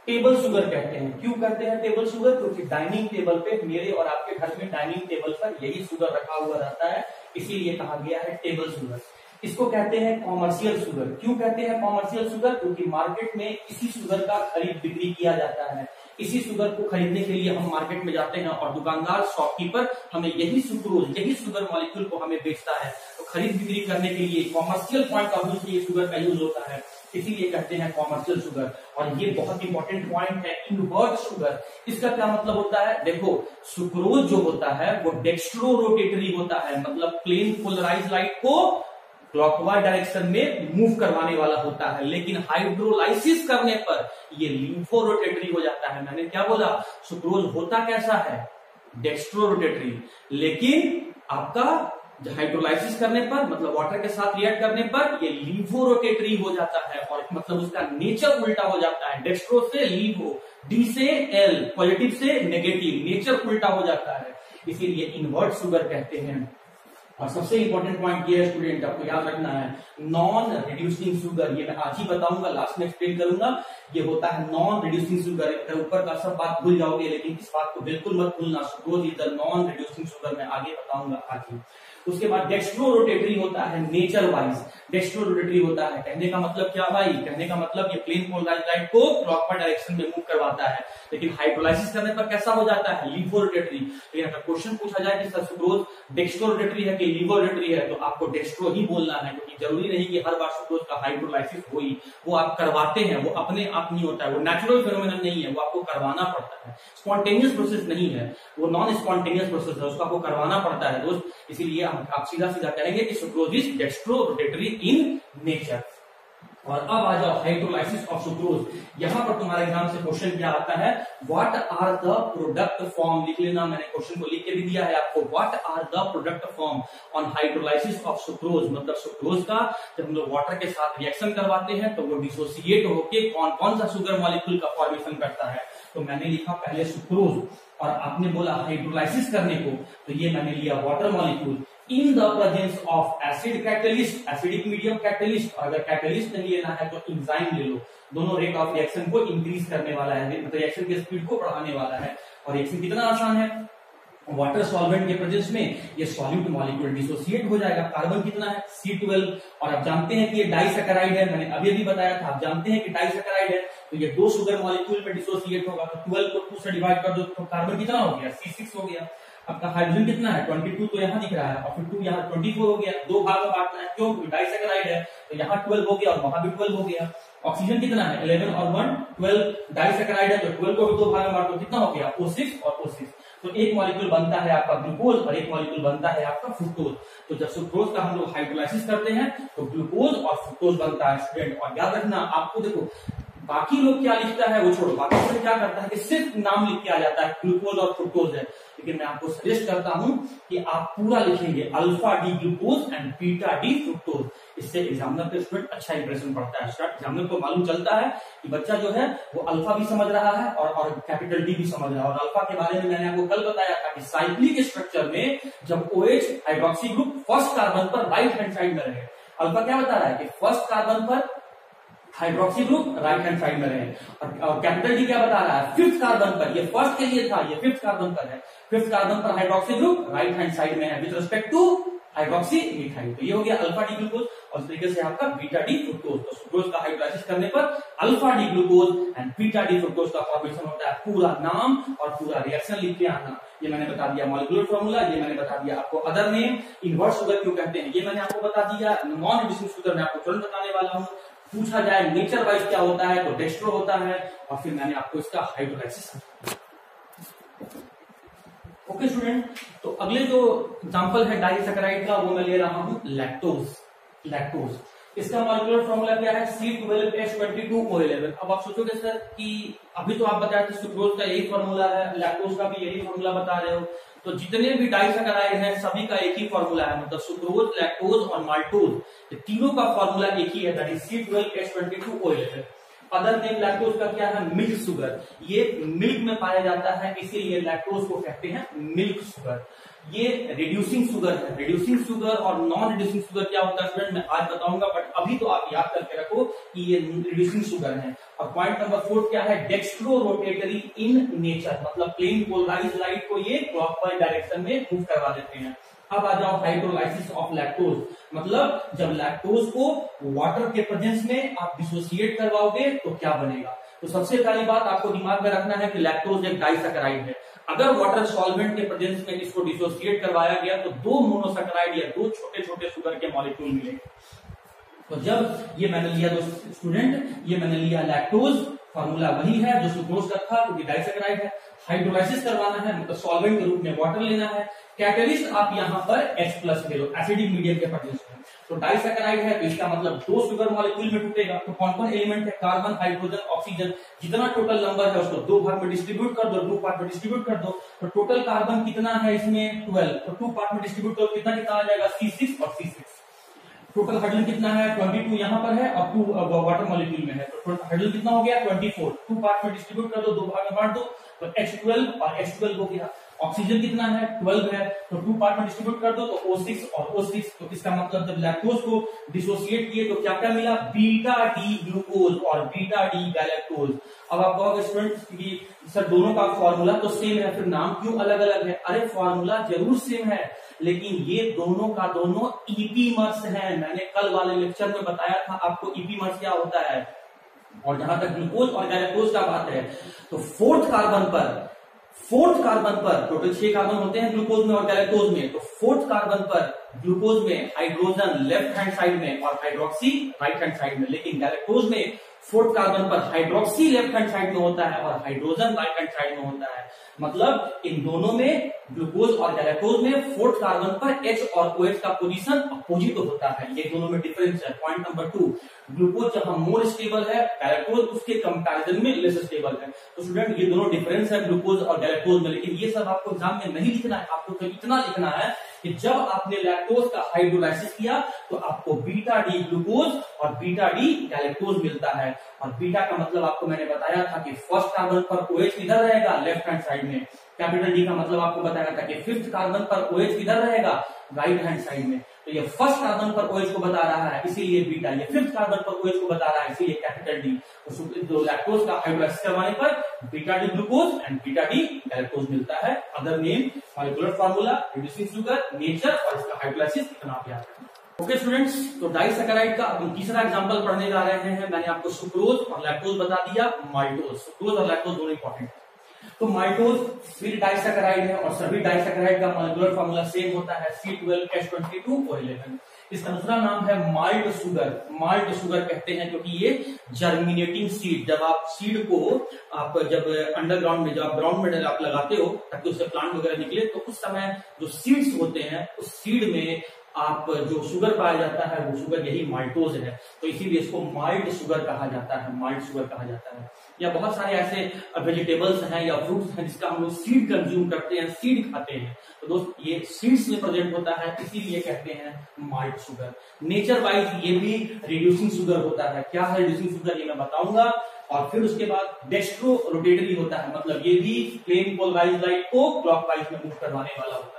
टेबल शुगर कहते हैं। क्यों कहते हैं टेबल शुगर? क्योंकि डाइनिंग टेबल पे, मेरे और आपके घर में डाइनिंग टेबल पर यही शुगर रखा हुआ रहता है, इसीलिए कहा गया है टेबल शुगर। इसको कहते हैं कॉमर्शियल शुगर। क्यों कहते हैं कॉमर्शियल शुगर? क्योंकि मार्केट में इसी शुगर का खरीद बिक्री किया जाता है। इसी शुगर को खरीदने के लिए हम मार्केट में जाते हैं और दुकानदार, शॉपकीपर हमें यही सुक्रोज, यही शुगर मॉलिक्यूल को हमें बेचता है। तो खरीद बिक्री करने के लिए कॉमर्शियल पॉइंट ऑफ व्यू से ये शुगर का यूज होता है, इसीलिए कहते हैं कॉमर्शियल शुगर। और ये बहुत इंपॉर्टेंट पॉइंट है, इनवर्ट शुगर। इसका क्या मतलब होता है? देखो, सुक्रोज जो होता है वो डेक्स्ट्रो रोटेटरी होता है, मतलब प्लेन पोलराइज लाइट को क्लॉकवाइज डायरेक्शन में मूव करवाने वाला होता है, लेकिन हाइड्रोलाइसिस करने पर ये लिम्फो रोटेटरी हो जाता है। मैंने क्या बोला? सुक्रोज होता कैसा है? डेक्स्ट्रो रोटेटरी, लेकिन आपका हाइड्रोलाइसिस करने पर, मतलब वाटर के साथ रिएक्ट करने पर, ये लीवो रोटेटरी हो जाता है, और मतलब उसका नेचर उल्टा हो जाता है। डेक्स्ट्रो से लीवो, डी से एल, पॉजिटिव से नेगेटिव, नेचर उल्टा हो जाता है, इसीलिए इनवर्ट शुगर कहते हैं। और सबसे इंपॉर्टेंट पॉइंट ये है स्टूडेंट, आपको याद रखना है, नॉन रिड्यूसिंग शुगर। ये मैं आज ही बताऊंगा, लास्ट में एक्सप्लेन करूंगा। ये होता है नॉन रिड्यूसिंग शुगर। ऊपर का सब बात भूल जाओगे, लेकिन इस बात को बिल्कुल मत भूलना, sucrose is the non reducing sugar. मैं आगे बताऊंगा आज ही। उसके बाद डेक्स्ट्रो रोटेटरी होता है नेचर वाइज। डेक्स्ट्रो रोटेटरी होता है, कहने का मतलब क्या भाई? कहने का मतलब ये प्लेन पोलराइज लाइट को क्लॉकवाइज डायरेक्शन में मूव करवाता है, लेकिन हाइड्रोलाइसिस करने पर कैसा हो जाता है? Laevo rotatory. लेकिन अगर क्वेश्चन पूछा जाए कि सर सुक्रोज डेक्स्ट्रो रोटेटरी है कि लीवो रोटेटरी है, तो आपको डेक्स्ट्रो ही बोलना है, क्योंकि जरूरी नहीं कि हर बार सुक्रोज का हाइड्रोलाइसिस हो ही, वो आप करवाते हैं, वो अपने आप नहीं होता है, वो नेचुरल फेनोमेनन नहीं है, वो आपको करवाना पड़ता है। स्पॉन्टेनियस प्रोसेस नहीं है, वो नॉन स्पॉन्टेनियस प्रोसेस है, उसको आपको करवाना पड़ता है दोस्त। इसीलिए आप सीधा सीधा कहेंगे कि sucrose is dextro rotatory in nature. और अब आ जाओ हाइड्रोलाइसिस ऑफ सुक्रोज। यहां पर तुम्हारे एग्जाम से क्वेश्चन क्या आता है? What are the product form? लिख लेना, मैंने क्वेश्चन को लिख के भी दिया है आपको। What are the product form on hydrolysis of sucrose? मतलब सुक्रोज का जब हम लोग वाटर के साथ रिएक्शन करवाते हैं तो वो डिसोसिएट होके कौन कौन सा शुगर मॉलिक्यूल का फॉर्मेशन करता है। तो मैंने लिखा पहले सुक्रोज, और आपने बोला हाइड्रोलाइसिस करने को, तो ये मैंने लिया water molecule in the presence of acid catalyst, acidic medium catalyst. और अगर कैटलिस्ट नहीं लेना है तो एंजाइम ले लो, दोनों रेट ऑफ रिएक्शन को इंक्रीज करने वाला है, मतलब रिएक्शन की स्पीड को बढ़ाने वाला है। और रिएक्शन कितना आसान है, वाटर सॉल्वेंट के प्रेजेंस में ये सॉल्यूट मॉलिक्यूल डिसोसिएट हो जाएगा। कार्बन कितना है? C12। और आप जानते हैं कि ये डाइसैकेराइड है, मैंने अभी अभी बताया था, आप जानते हैं कि डाइसैकेराइड है, तो ये दो शुगर मॉलिक्यूल में डिसोसिएट होगा। तो 12 को 2 से डिवाइड कर दो तो कार्बन कितना हो गया? C6 हो गया। आपका हाइड्रोजन कितना है? 22, तो यहाँ दिख रहा है, और फिर 2 यहाँ 24 हो गया। दो भाग में बांटना है, क्यों? डाइसैकेराइड है, तो यहाँ 12 हो गया और वहां भी 12 हो गया। ऑक्सीजन कितना है? 11 और 1 12। डाइसैकेराइड है तो 12 को भी दो भाग में बांटो, कितना हो गया? O6 और O6। तो एक मॉलिक्यूल बनता है आपका ग्लूकोज और एक मॉलिक्यूल बनता है आपका फ्रुक्टोज। तो जब सुक्रोज का हम लोग हाइड्रोलाइसिस करते हैं तो ग्लूकोज और फ्रुक्टोज बनता है स्टूडेंट। और याद रखना, आपको देखो बाकी लोग क्या लिखता है वो छोड़ो, बाकी लोग क्या करता है कि सिर्फ नाम लिख के आ जाता है ग्लूकोज और फ्रुक्टोज है, लेकिन मैं आपको सजेस्ट करता हूं कि आप पूरा लिखेंगे alpha D glucose and beta D fructose. इससे एग्जामिनर पे स्टूडेंट अच्छा इंप्रेशन पड़ता है। एग्जामिनर को मालूम चलता है कि बच्चा जो है वो अल्फा भी समझ रहा है और कैपिटल डी भी समझ रहा है। और अल्फा के बारे में मैंने आपको कल बताया था कि साइक्लिक स्ट्रक्चर में जब OH hydroxy group first carbon पर राइट हैंड साइड में रहे, अल्फा क्या बता रहा है कि फर्स्ट कार्बन पर hydroxy group right hand side में रहे। और कैपिटल डी क्या बता रहा है? फिफ्थ कार्बन पर, ये फर्स्ट के लिए था, ये फिफ्थ कार्बन पर है, फिफ्थ कार्बन पर hydroxy group right hand side में है with respect two hydroxy methyl. तो ये हो गया अल्फा डी ग्लूकोज और इस तरीके से आपका बीटा डी फ्रुक्टोज। तो सुक्रोज का हाइड्रोलाइसिस करने पर alpha D glucose and beta D fructose का फॉर्मेशन होता है। पूरा नाम और पूरा रिएक्शन लिख के आना। ये मैंने बता दिया मॉलिक्यूलर फॉर्मूला, ये मैंने बता दिया आपको अदर नेम, इनवर्ट शुगर क्यों कहते हैं ये मैंने आपको बता दिया। नॉन रिड्यूसिंग शुगर मैं आपको तुरंत बताने वाला हूँ। पूछा जाए नेचर वाइज क्या होता है तो डेक्स्ट्रो होता है, और फिर मैंने आपको इसका हाइड्रोलाइसिस। ओके स्टूडेंट, तो अगले जो एग्जांपल है डाइसैकेराइड का वो मैं ले रहा हूं लैक्टोज। इसका मॉलिक्यूलर फॉर्मूला क्या है? C12H22O11। अब आप सोचोगे सर कि अभी तो आप बताए थे सुक्रोज का यही फॉर्मूला है, लैक्टोज का भी यही फॉर्मूला बता रहे हो, तो जितने भी डाइसैकेराइड हैं सभी का एक ही फॉर्मूला है, मतलब सुक्रोज, लैक्टोज और माल्टोज, ये तीनों का फॉर्मूला एक ही है, that is C12H22O11। Other name lactose का क्या है? Milk sugar. ये मिल्क में पाया जाता है, इसीलिए लैक्टोज को कहते हैं मिल्क शुगर। ये रिड्यूसिंग शुगर है। रिड्यूसिंग शुगर और नॉन रिड्यूसिंग शुगर क्या होता है स्टूडेंट, मैं आज बताऊंगा, बट अभी तो आप याद करके रखो कि ये रिड्यूसिंग शुगर है। और पॉइंट नंबर 4 क्या है? डेक्स्ट्रो रोटेटरी इन नेचर, मतलब प्लेन पोलराइज लाइट को ये क्लॉकवाइज डायरेक्शन में मूव करवा देते हैं। अब आ जाओ हाइड्रोलाइसिस ऑफ लैक्टोज, मतलब जब लैक्टोज को वाटर के प्रेजेंस में आप डिसोसिएट करवाओगे तो क्या बनेगा। तो सबसे पहली बात आपको दिमाग में रखना है कि लैक्टोज एक डाइसैकेराइड है। अगर वाटर सॉल्वेंट के प्रेजेंस में इसको डिसोसिएट करवाया गया तो 2 मोनोसैकेराइड या 2 छोटे छोटे शुगर के मॉलिक्यूल मिलेंगे। तो जब ये मैंने लिया दोस्तों स्टूडेंट, ये मैंने लिया लैक्टोज, फॉर्मूला वही है जो सुक्रोज का था क्योंकि डाइसैकेराइड है। हाइड्रोलाइसिस करवाना है, मतलब सॉल्वेंट के रूप में वाटर लेना है। कैटलिस्ट आप यहाँ पर H+ ले लो, एसिडिक मीडियम के प्रेजेंस में। तो डाइसैकेराइड है तो इसका मतलब 2 शुगर मॉलिक्यूल में टूटेगा। तो कौन कौन एलिमेंट है? Carbon, hydrogen, oxygen. जितना टोटल नंबर है उसको 2 भाग में डिस्ट्रीब्यूट कर दो, 2 पार्ट में डिस्ट्रीब्यूट कर दो। तो टोटल कार्बन कितना है इसमें? 12। तो 2 पार्ट में डिस्ट्रीब्यूट करो, कितना कितना आ जाएगा? C6 और C6। टोटल हाइड्रोजन कितना है? 22 यहाँ पर है और 2 वाटर मॉलिक्यूल में है। तो हाइड्रोजन कितना हो गया? 24। 2 पार्ट में डिस्ट्रीब्यूट कर दो, 2 भाग में बांट दो, तो H12 और H12 हो गया। ऑक्सीजन कितना है? 12 है, तो 2 पार्ट में डिस्ट्रीब्यूट कर दो तो O6 और O6। तो इसका मतलब जब लैक्टोज को डिसोसिएट किए तो क्या क्या मिला? बीटा डी ग्लूकोज और बीटा डी गैलेक्टोज। अब आप कहोगे स्टूडेंट कि सर दोनों का फॉर्मूला तो सेम है, फिर नाम क्यों अलग अलग है? अरे फॉर्मूला जरूर सेम है, लेकिन ये दोनों का दोनों ईपीमर्स है। मैंने कल वाले लेक्चर में बताया था आपको ईपीमर्स क्या होता है। और जहां तक ग्लूकोज और गैलेक्टोज का बात है तो फोर्थ कार्बन पर टोटल 6 कार्बन होते हैं ग्लूकोज में और गैलेक्टोज में। तो फोर्थ कार्बन पर ग्लूकोज में हाइड्रोजन लेफ्ट हैंड साइड में और हाइड्रोक्सी राइट हैंड साइड में, लेकिन गैलेक्टोज में फोर्थ कार्बन पर हाइड्रोक्सी लेफ्ट हैंड साइड में होता है और हाइड्रोजन राइट हैंड साइड में होता है। मतलब इन दोनों में ग्लूकोज और गैलेक्टोज में फोर्थ कार्बन पर H और OH का पोजीशन अपोजिट होता है। ये दोनों में डिफरेंस है। पॉइंट नंबर 2, ग्लूकोज जहां मोर स्टेबल है, गैलेक्टोज उसके कंपैरिजन में लेस स्टेबल है। तो स्टूडेंट ये दोनों डिफरेंस है ग्लूकोज और गैलेक्टोज में, लेकिन ये सब आपको एग्जाम में नहीं लिखना है। आपको तो इतना लिखना है कि जब आपने लैक्टोज का हाइड्रोलाइसिस किया तो आपको बीटा डी ग्लूकोज और बीटा डी गैलेक्टोज मिलता है। और बीटा का मतलब आपको मैंने बताया था कि फर्स्ट कार्बन पर OH किधर रहेगा? लेफ्ट हैंड साइड में। कैपिटल डी का मतलब आपको बताया था कि फिफ्थ कार्बन पर OH किधर रहेगा? राइट हैंड साइड में। तो ये फर्स्ट कार्बन पर OH को बता रहा है इसीलिए बीटा, ये फिफ्थ कार्बन पर OH को बता रहा है इसीलिए कैपिटल डी। तो लैक्टोज का हाइड्रोलाइसिस करवाने पर beta D glucose and beta D galactose मिलता है। Other name, molecular formula, reducing sugar, nature और इसका हाइड्रोलाइसिस इतना आप याद रखना। ओके स्टूडेंट्स, तो डाइसैकेराइड का अब हम तीसरा एग्जांपल पढ़ने जा रहे हैं। मैंने आपको सुक्रोज और लैक्टोज बता दिया, माल्टोज। सुक्रोज और लैक्टोज दोनों इंपॉर्टेंट है। तो माल्टोज फिर डाइसैकेराइड है और सभी डाइसैकेराइड का मॉलिक्यूलर फार्मूला सेम होता है, C12H22O11। इसका दूसरा नाम है माल्ट शुगर। माल्ट शुगर कहते हैं क्योंकि ये जर्मिनेटिंग सीड, जब आप सीड को आप जब अंडरग्राउंड में, जब ग्राउंड में आप लगाते हो ताकि उससे प्लांट वगैरह निकले, तो उस समय जो सीड्स होते हैं उस सीड में आप जो शुगर पाया जाता है वो शुगर यही माल्टोज है। तो इसीलिए इसको माल्ट शुगर कहा जाता है, माल्ट शुगर कहा जाता है। या बहुत सारे ऐसे वेजिटेबल्स हैं या फ्रूट्स हैं जिसका हम लोग सीड कंज्यूम करते हैं, सीड खाते हैं, तो दोस्त ये सीड्स में प्रेजेंट होता है इसीलिए कहते हैं माल्ट शुगर। नेचर वाइज ये भी रिड्यूसिंग शुगर होता है। क्या है रिड्यूसिंग शुगर ये मैं बताऊंगा। और फिर उसके बाद डेक्स्ट्रो रोटेटरी होता है, मतलब ये भी प्लेन पोलराइज लाइट को क्लॉकवाइज में मूव करवाने वाला होता है।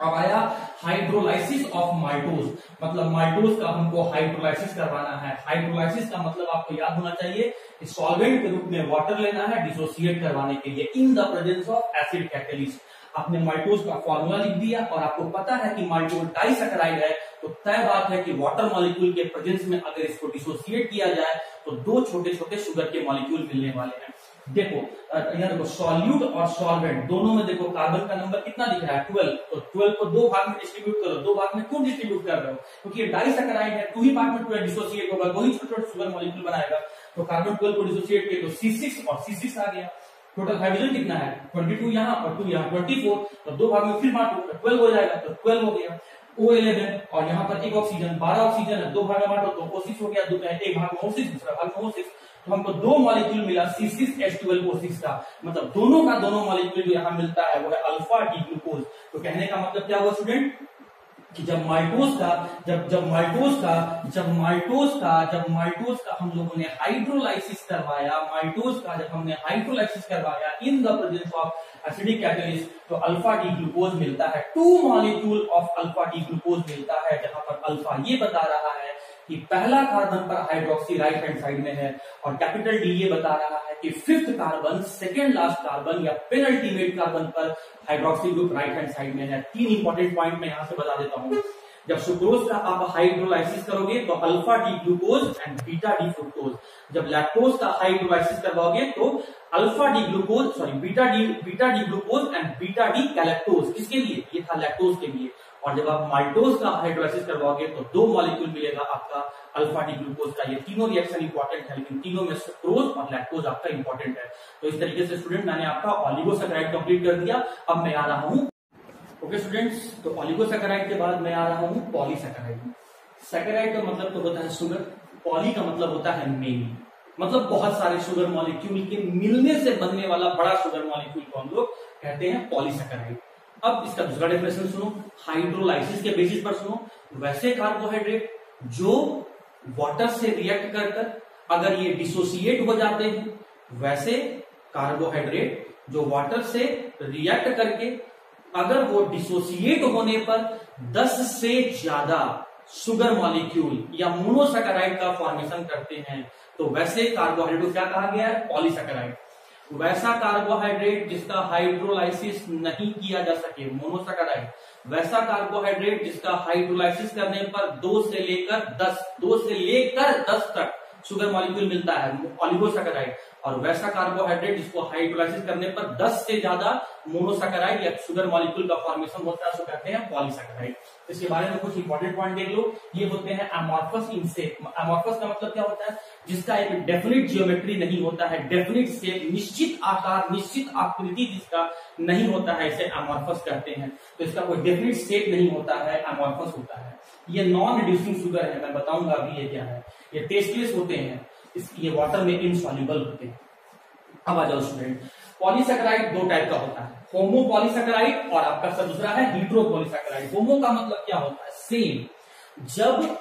अब आया हाइड्रोलाइसिस ऑफ माल्टोज, मतलब माल्टोज का हमको हाइड्रोलाइसिस करवाना है। हाइड्रोलाइसिस का मतलब आपको याद होना चाहिए कि सॉल्वेंट के रूप में वाटर लेना है डिसोसिएट करवाने के लिए इन the presence of acid catalyst. आपने माल्टोज का फॉर्मूला लिख दिया और आपको पता है कि माल्टोज डाइसैकेराइड है, तो तय बात है कि वाटर मॉलिक्यूल के प्रेजेंस में अगर इसको डिसोसिएट किया जाए तो 2 छोटे छोटे शुगर के मॉलिक्यूल मिलने वाले हैं। देखो यहाँ देखो सॉल्यूट और सॉल्वेंट दोनों में देखो कार्बन का नंबर कितना दिख रहा है? 12। तो 12 को 2 भाग में डिस्ट्रीब्यूट करो। 2 भाग में क्यों डिस्ट्रीब्यूट कर रहे हो? क्योंकि ये डाइसैकेराइड है, 2 ही पार्ट में 12 डिसोसिएट होगा, वही छोटे छोटे शुगर मॉलिक्यूल बनाएगा। तो कार्बन 12 को डिसोसिएट किया तो C6 और C6 आ गया। टोटल हाइड्रोजन कितना है? 22 यहाँ और 2 यहाँ, 24। तो 2 भाग में फिर बांटो तो 12 हो जाएगा, तो 12 हो गया। O11 और यहाँ पर एक ऑक्सीजन, 12 ऑक्सीजन है, 2 भाग में बांटो तो O6 हो गया। एक भाग में O6, दूसरा भाग में O6, तो हमको 2 मॉलिक्यूल मिला C6H12O6 का। मतलब दोनों का दोनों मॉलिक्यूल जो यहाँ मिलता है वो है अल्फा डी ग्लूकोज। तो कहने का मतलब क्या हुआ स्टूडेंट? कि जब माल्टोज का हम लोगों ने हाइड्रोलाइसिस करवाया इन the presence of acidic catalyst, तो अल्फा डी ग्लूकोज मिलता है, 2 molecule of alpha D glucose मिलता है, जहां पर अल्फा ये बता रहा है कि पहला कार्बन पर हाइड्रोक्सी राइट हैंड साइड में है, और कैपिटल डी ये बता रहा है कि fifth carbon, second last carbon या पेनल्टीमेट कार्बन पर hydroxy group right hand side में है। 3 इंपॉर्टेंट पॉइंट मैं यहां से बता देता हूं। जब सुक्रोज का आप हाइड्रोलाइसिस करोगे तो alpha D glucose and beta D fructose, जब लैक्टोज का हाइड्रोलाइसिस करवाओगे तो alpha D glucose beta D glucose and beta D galactose, किसके लिए? ये था लैक्टोज के लिए। और जब आप माल्टोज का हाइड्रोलाइसिस करवाओगे तो 2 मॉलिक्यूल मिलेगा आपका अल्फा डी ग्लूकोज का। ये तीनों रिएक्शन इंपॉर्टेंट है, लेकिन तीनों में सुक्रोज और लैक्टोज आपका इंपॉर्टेंट है। तो इस तरीके से स्टूडेंट मैंने आपका ऑलिगोसैकेराइड कंप्लीट कर दिया। अब मैं आ रहा हूं ओके स्टूडेंट्स, तो ऑलिगोसैकेराइड के बाद मैं आ रहा हूं पॉलीसैकेराइड। सैकेराइड का मतलब तो होता है शुगर, पॉली का मतलब होता है मेनी, मतलब बहुत सारे शुगर मॉलिक्यूल के मिलने से बनने वाला बड़ा शुगर मॉलिक्यूल को हम लोग कहते हैं पॉलीसैकेराइड। अब इसका दूसरा डेफिनेशन सुनो, हाइड्रोलाइसिस के बेसिस पर सुनो। वैसे कार्बोहाइड्रेट जो वाटर से रिएक्ट कर अगर ये डिसोसिएट हो जाते हैं, वैसे कार्बोहाइड्रेट जो वाटर से रिएक्ट करके अगर वो डिसोसिएट होने पर 10 से ज्यादा शुगर मॉलिक्यूल या मोनोसैकेराइड का फॉर्मेशन करते हैं, तो वैसे कार्बोहाइड्रेट को क्या कहा गया है? पॉलीसैकेराइड। वैसा कार्बोहाइड्रेट जिसका हाइड्रोलाइसिस नहीं किया जा सके, मोनोसैकेराइड। वैसा कार्बोहाइड्रेट जिसका हाइड्रोलाइसिस करने पर 2 से लेकर 10 तक शुगर मॉलिक्यूल मिलता है, ऑलिगोसैकेराइड। और वैसा कार्बोहाइड्रेट जिसको हाइड्रोलाइसिस करने पर 10 से ज्यादा मोनोसैकेराइड या शुगर मॉलिक्यूल का फॉर्मेशन होता है, उसको कहते हैं पॉलीसैकेराइड। इसके बारे में कुछ इंपॉर्टेंट पॉइंट देख लो। ये होते हैं अमॉर्फस इन शेप। अमॉर्फस का मतलब क्या होता है? जिसका एक डेफिनिट जियोमेट्री नहीं होता है, डेफिनिट शेप, निश्चित आकार, निश्चित आकृति जिसका नहीं होता है, इसे अमॉर्फस कहते हैं। तो इसका कोई डेफिनिट शेप नहीं होता है, अमॉर्फस होता है। ये नॉन रिड्यूसिंग शुगर है, मैं बताऊंगा अभी ये क्या है। ये टेस्टलेस होते हैं, ये वाटर में इनसॉल्युबल होते हैं। अब आ जाओ स्टूडेंट, पॉलीसैकेराइड 2 टाइप का होता है, होमो पॉलीसैकेराइड और आपका दूसरा है हीट्रो पॉलीसैकेराइड। होमो का मतलब क्या होता है? सेम। जब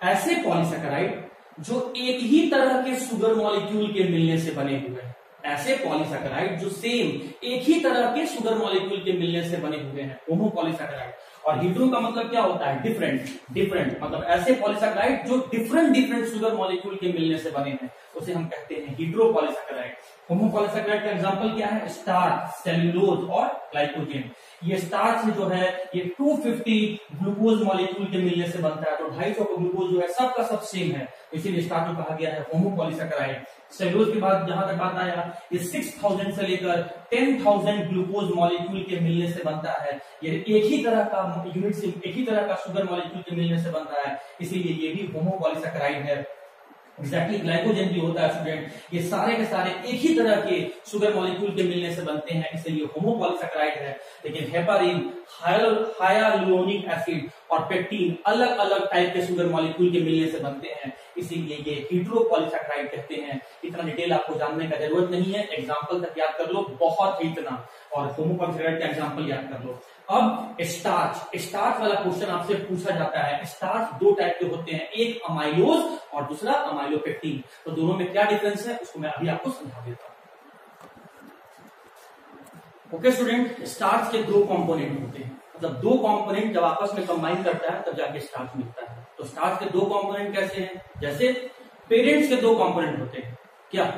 ऐसे पॉलीसैकेराइड जो एक ही तरह के शुगर मॉलिक्यूल के मिलने से बने हुए हैं, ऐसे पॉलीसैकेराइड जो सेम एक ही तरह के शुगर मॉलिक्यूल के मिलने से बने हुए हैं, होमो पॉलीसैकेराइड। और हीट्रो का मतलब क्या होता है? डिफरेंट, मतलब ऐसे पॉलीसैकेराइड जो डिफरेंट शुगर मॉलिक्यूल के मिलने से बने हैं, उसे हम कहते हैं हीट्रो पॉलीसैकेराइड। होमो पॉलीसैकेराइड का एग्जांपल क्या है? स्टार्च, सेल्यूलोज और ग्लाइकोजेन। ये स्टार्च जो है ये 250 ग्लूकोज मॉलिक्यूल के मिलने से बनता है, तो 250 ग्लूकोज जो है सबका सब सेम है, इसीलिए स्टार्च को कहा गया है होमो पॉलीसैकेराइड। सेल्यूलोज के बाद जहां तक बात आया, ये 6000 से लेकर 10,000 ग्लूकोज मॉलिक्यूल के मिलने से बनता है। ये एक ही तरह का यूनिट से, एक ही तरह का शुगर मॉलिक्यूल के मिलने से बनता है, इसीलिए ये भी होमो पॉलीसैकेराइड है। एग्जैक्टली ग्लाइकोजेन भी होता है स्टूडेंट, ये सारे के सारे एक ही तरह के शुगर मॉलिक्यूल के मिलने से बनते हैं, इसलिए होमो पॉलीसैकेराइड है। लेकिन हेपारिन, हाइलुरोनिक एसिड और पेक्टिन अलग अलग टाइप के शुगर मॉलिक्यूल के मिलने से बनते हैं, इसीलिए ये हीट्रो पॉलीसैकेराइड कहते हैं। इतना डिटेल आपको जानने का जरूरत नहीं है, एग्जाम्पल तक याद कर लो, बहुत ही इतना, और होमो पॉलीसैकेराइड का एग्जाम्पल याद कर लो। अब स्टार्च वाला क्वेश्चन आपसे पूछा जाता है। स्टार्च 2 टाइप के होते हैं, एक अमाइलोज और दूसरा अमाइलोपेक्टिन। तो दोनों में क्या डिफरेंस है उसको मैं अभी आपको समझा देता हूं। ओके स्टूडेंट, स्टार्च के 2 कंपोनेंट होते हैं, मतलब 2 कंपोनेंट जब आपस में कंबाइन करता है तब जाके स्टार्च मिलता है। तो स्टार्च के 2 कंपोनेंट कैसे हैं? जैसे पेरेंट्स के 2 कंपोनेंट होते हैं, क्या?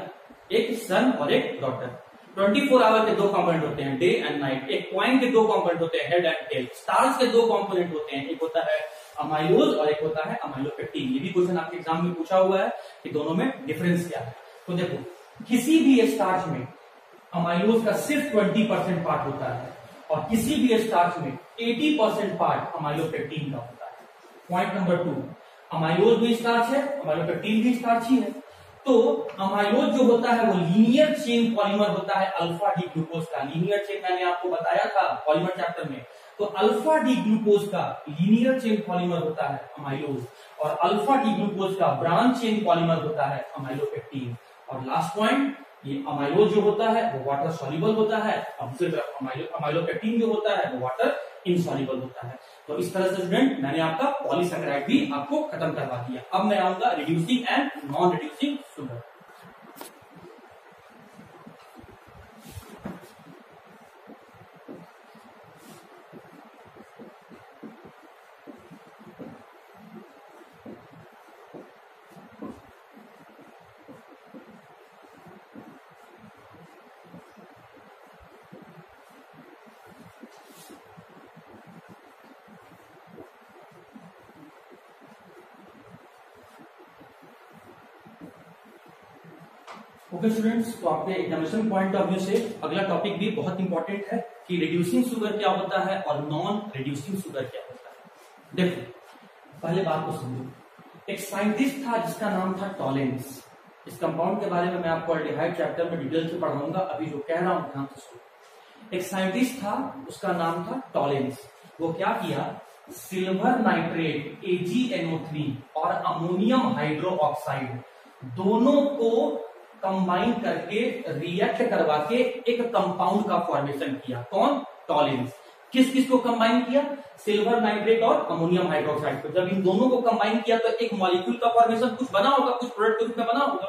एक सन और एक डॉटर। 24 आवर के 2 कंपोनेंट होते हैं, डे एंड नाइट। एक पॉइंट के 2 कंपोनेंट होते हैं, हेड एंड टेल। स्टार्च के 2 कंपोनेंट होते हैं, एक होता है अमाइलोज और एक होता है अमाइलोपेक्टिन। ये भी क्वेश्चन आपके एग्जाम में पूछा हुआ है कि दोनों में डिफरेंस क्या है। तो देखो, किसी भी स्टार्च में अमाइलोज का सिर्फ 20% पार्ट होता है और किसी भी स्टार्च में 80% पार्ट अमाइलोपेक्टिन का होता है। पॉइंट नंबर 2, अमाइलोज भी स्टार्च है, अमाइलोपेक्टिन भी स्टार्च ही है। तो अमाइलोज जो होता है वो लीनियर चेन पॉलीमर होता है अल्फा डी ग्लूकोज का। लीनियर चेन मैंने आपको बताया था पॉलीमर चैप्टर में। तो अल्फा डी ग्लूकोज का लीनियर चेन पॉलीमर होता है अमाइलोज, और अल्फा डी ग्लूकोज का ब्रांच चेन पॉलीमर होता है अमाइलोपेक्टिन। और लास्ट पॉइंट, ये अमाइलोज जो होता है वो वाटर सॉल्युबल होता है, और दूसरी तरफ अमाइलोपेक्टिन जो होता है वो वाटर इनसॉल्युबल होता है। तो इस तरह से स्टूडेंट मैंने आपका पॉलीसैकेराइड भी आपको खत्म करवा दिया। अब मैं आऊंगा reducing and non reducing sugar. Okay students, तो आपके एग्जामिनेशन पॉइंट ऑफ व्यू से अगला टॉपिक भी बहुत इंपॉर्टेंट है कि रिड्यूसिंग शुगर क्या होता है और नॉन रिड्यूसिंग शुगर क्या होता है। देखो पहले बात को समझो। एक साइंटिस्ट था जिसका नाम था टॉलेंस। इस कंपाउंड के बारे में मैं आपको अल्डिहाइड चैप्टर में डिटेल से पढ़ाऊंगा, अभी जो कह रहा हूं ध्यान से सुनो। एक साइंटिस्ट था, उसका नाम था टॉलेंस। वो क्या किया, सिल्वर नाइट्रेट AgNO3 और अमोनियम हाइड्रोक्साइड दोनों को कंबाइन करके रिएक्ट करवा के एक कंपाउंड का फॉर्मेशन किया। कौन, टॉलेंस। किस किस को कंबाइन किया, सिल्वर नाइट्रेट और अमोनियम हाइड्रोक्साइड को। जब इन दोनों को कंबाइन किया तो एक मॉलिक्यूल का फॉर्मेशन कुछ बना होगा, कुछ प्रोडक्ट के रूप में बना होगा।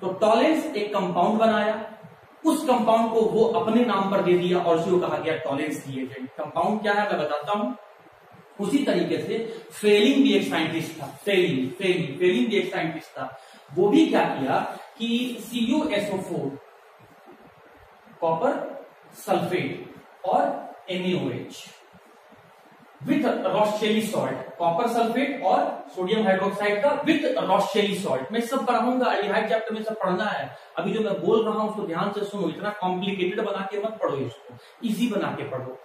तो टॉलेंस एक कंपाउंड बनाया, उस कंपाउंड को वो अपने नाम पर दे दिया और उसको कहा गया टॉलेंस रिएजेंट। कंपाउंड क्या है मैं बताता हूं। उसी तरीके से फेलिंग भी एक साइंटिस्ट था। फेलिंग भी एक साइंटिस्ट था। वो भी क्या किया कि CuSO4 कॉपर सल्फेट और NaOH with Rochelle salt, copper sulphate और सोडियम हाइड्रोक्साइड का विथ रॉसचेली सॉल्ट। मैं सब पढ़ाऊंगा, अल्डिहाइड चैप्टर में सब पढ़ना है। अभी जो मैं बोल रहा हूं उसको ध्यान से सुनो, इतना कॉम्प्लिकेटेड बना के मत पढ़ो, इसको इजी बना के पढ़ो।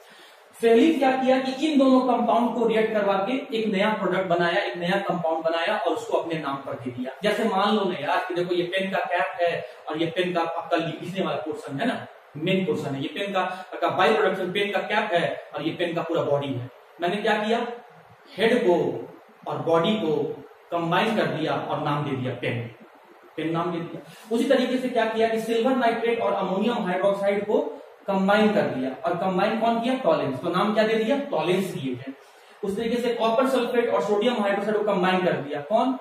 फेलिंग क्या किया कि इन दोनों कंपाउंड को रिएक्ट करवा के एक नया प्रोडक्ट बनाया, एक नया कंपाउंड बनाया और उसको अपने नाम पर दे दिया। जैसे मान लो ना यार कि देखो ये पेन का कैप है और ये पेन का आपका लिखने वाला पोर्शन है ना, मेन पोर्शन है। ये पेन का बाई प्रोडक्शन पेन का कैप है और ये पेन का पूरा बॉडी है। मैंने क्या किया, हेड को और बॉडी को कंबाइन कर दिया और नाम दे दिया पेन नाम दे दिया। उसी तरीके से क्या किया कि सिल्वर नाइट्रेट और अमोनियम हाइड्रोक्साइड को कंबाइन कर दिया, और कंबाइन कौन किया, टॉलेंस। तो नाम क्या दे दिया, टॉलेंस रिएजेंट। उस तरीके से कॉपर सल्फेट और सोडियम हाइड्रोक्साइड को कंबाइन कर दिया, कौन,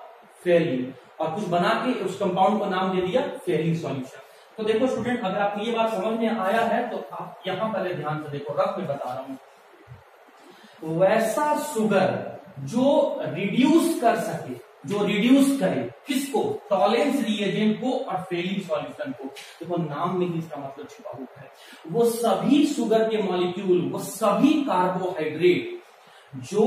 फेलिंग, और कुछ बना के उस कंपाउंड को नाम दे दिया फेलिंग सॉल्यूशन। तो देखो स्टूडेंट, अगर आपको ये बात समझ में आया है तो आप यहां पहले ध्यान से देखो, रफ में बता रहा हूं। वैसा शुगर जो रिड्यूस कर सके, जो रिड्यूस करे किसको, टॉलेंस रिएजेंट को और फेलिंग सॉल्यूशन को। देखो नाम में ही इसका मतलब छुपा हुआ है। वो सभी शुगर के मॉलिक्यूल, वो सभी कार्बोहाइड्रेट जो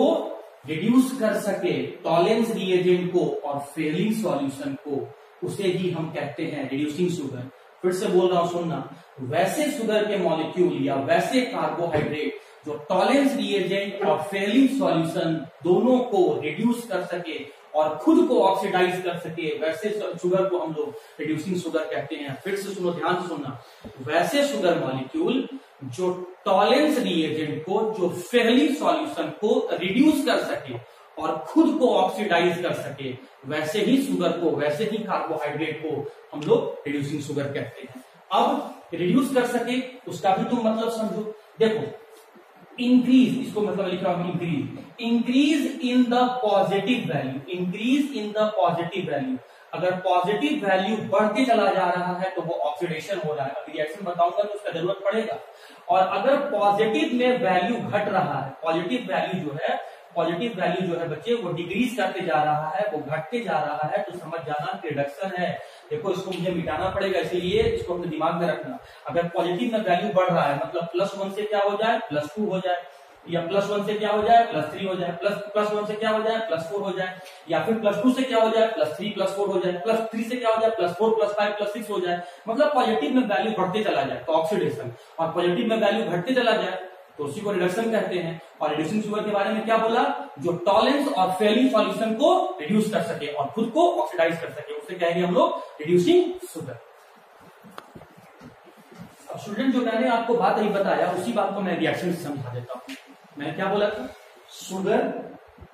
रिड्यूस कर सके टॉलेंस रिएजेंट को और फेलिंग सॉल्यूशन को, उसे ही हम कहते हैं रिड्यूसिंग शुगर। फिर से बोल रहा हूं सुनना, वैसे शुगर के मॉलिक्यूल या वैसे कार्बोहाइड्रेट जो टॉलेंस रिएजेंट और फेलिंग सॉल्यूशन दोनों को रिड्यूस कर सके और खुद को ऑक्सीडाइज कर सके, वैसे शुगर को हम लोग रिड्यूसिंग शुगर कहते हैं। फिर से सुनो, ध्यान से सुनना, वैसे शुगर मॉलिक्यूल जो टॉलेंस रिएजेंट को, जो फेलिंग सॉल्यूशन को रिड्यूस कर सके और खुद को ऑक्सीडाइज कर सके, वैसे ही शुगर को, वैसे ही कार्बोहाइड्रेट को हम लोग रिड्यूसिंग शुगर कहते हैं। अब रिड्यूस कर सके उसका भी तुम मतलब समझो। देखो इंक्रीज, इसको मतलब लिख रहा हूं increase in the positive value, increase in the positive value. अगर पॉजिटिव वैल्यू बढ़ते चला जा रहा है तो वो ऑक्सीडेशन हो रहा है। अभी रिएक्शन बताऊंगा तो उसका जरूरत पड़ेगा। और अगर पॉजिटिव में वैल्यू घट रहा है, पॉजिटिव वैल्यू जो है बच्चे वो डिक्रीज करते जा रहा है, वो घटते जा रहा है, तो समझ जाना रिडक्शन है। देखो इसको मुझे मिटाना पड़ेगा, इसलिए इसको अपने दिमाग में रखना। अगर पॉजिटिव में वैल्यू बढ़ रहा है मतलब +1 से क्या हो जाए +2 हो जाए, या +1 से क्या हो जाए +3 हो जाए, +1 से क्या हो जाए +4 हो जाए, या फिर +2 से क्या हो जाए +3 +4 हो जाए, +3 से क्या हो जाए +4 +5 +6 हो जाए। मतलब पॉजिटिव में वैल्यू बढ़ते चला जाए तो ऑक्सीडेशन, और पॉजिटिव में वैल्यू घटते चला जाए तो उसी को रिडक्शन कहते हैं। और रिड्यूसिंग शुगर के बारे में क्या बोला, जो टॉलेंस और फेलिंग सॉल्यूशन को रिड्यूस कर सके और खुद को ऑक्सीडाइज कर सके, उसे कहेंगे हम लोग रिड्यूसिंग शुगर। अब स्टूडेंट, जो मैंने आपको बात अभी बताया उसी बात को मैं रिएक्शन से समझा देता हूं। मैंने क्या बोला था, शुगर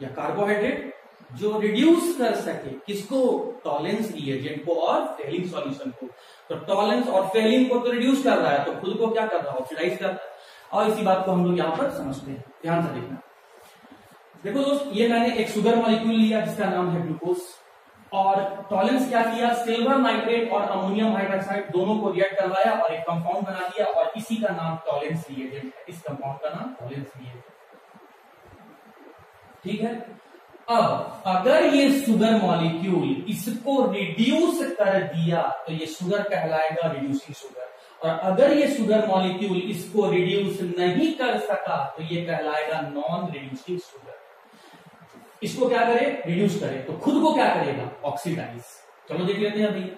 या कार्बोहाइड्रेट जो रिड्यूस कर सके किसको, टॉलेंस रिएजेंट को और फेलिंग सॉल्यूशन को। तो टॉलेंस और फेलिंग को तो रिड्यूस कर रहा है, तो खुद को क्या कर रहा है, ऑक्सीडाइज कर रहा है। और इसी बात को हम लोग यहाँ पर समझते हैं, ध्यान से देखना। देखो दोस्त, ये मैंने एक शुगर मॉलिक्यूल लिया जिसका नाम है ग्लूकोज, और टॉलेंस क्या किया, सिल्वर नाइट्रेट और अमोनियम हाइड्रोक्साइड दोनों को रिएक्ट करवाया और एक कंपाउंड बना दिया, और इसी का नाम टॉलेंस रिएजेंट है। इस कंपाउंड का नाम टॉलेंस रिएजेंट, ठीक है। अब अगर ये शुगर मॉलिक्यूल इसको रिड्यूस कर दिया तो ये शुगर कहलाएगा रिड्यूसिंग शुगर, और अगर ये शुगर मॉलिक्यूल इसको रिड्यूस नहीं कर सका तो ये कहलाएगा नॉन रिड्यूसिंग शुगर। इसको क्या करे, रिड्यूस करे, तो खुद को क्या करेगा, ऑक्सीडाइज। चलो देख लेते हैं भैया,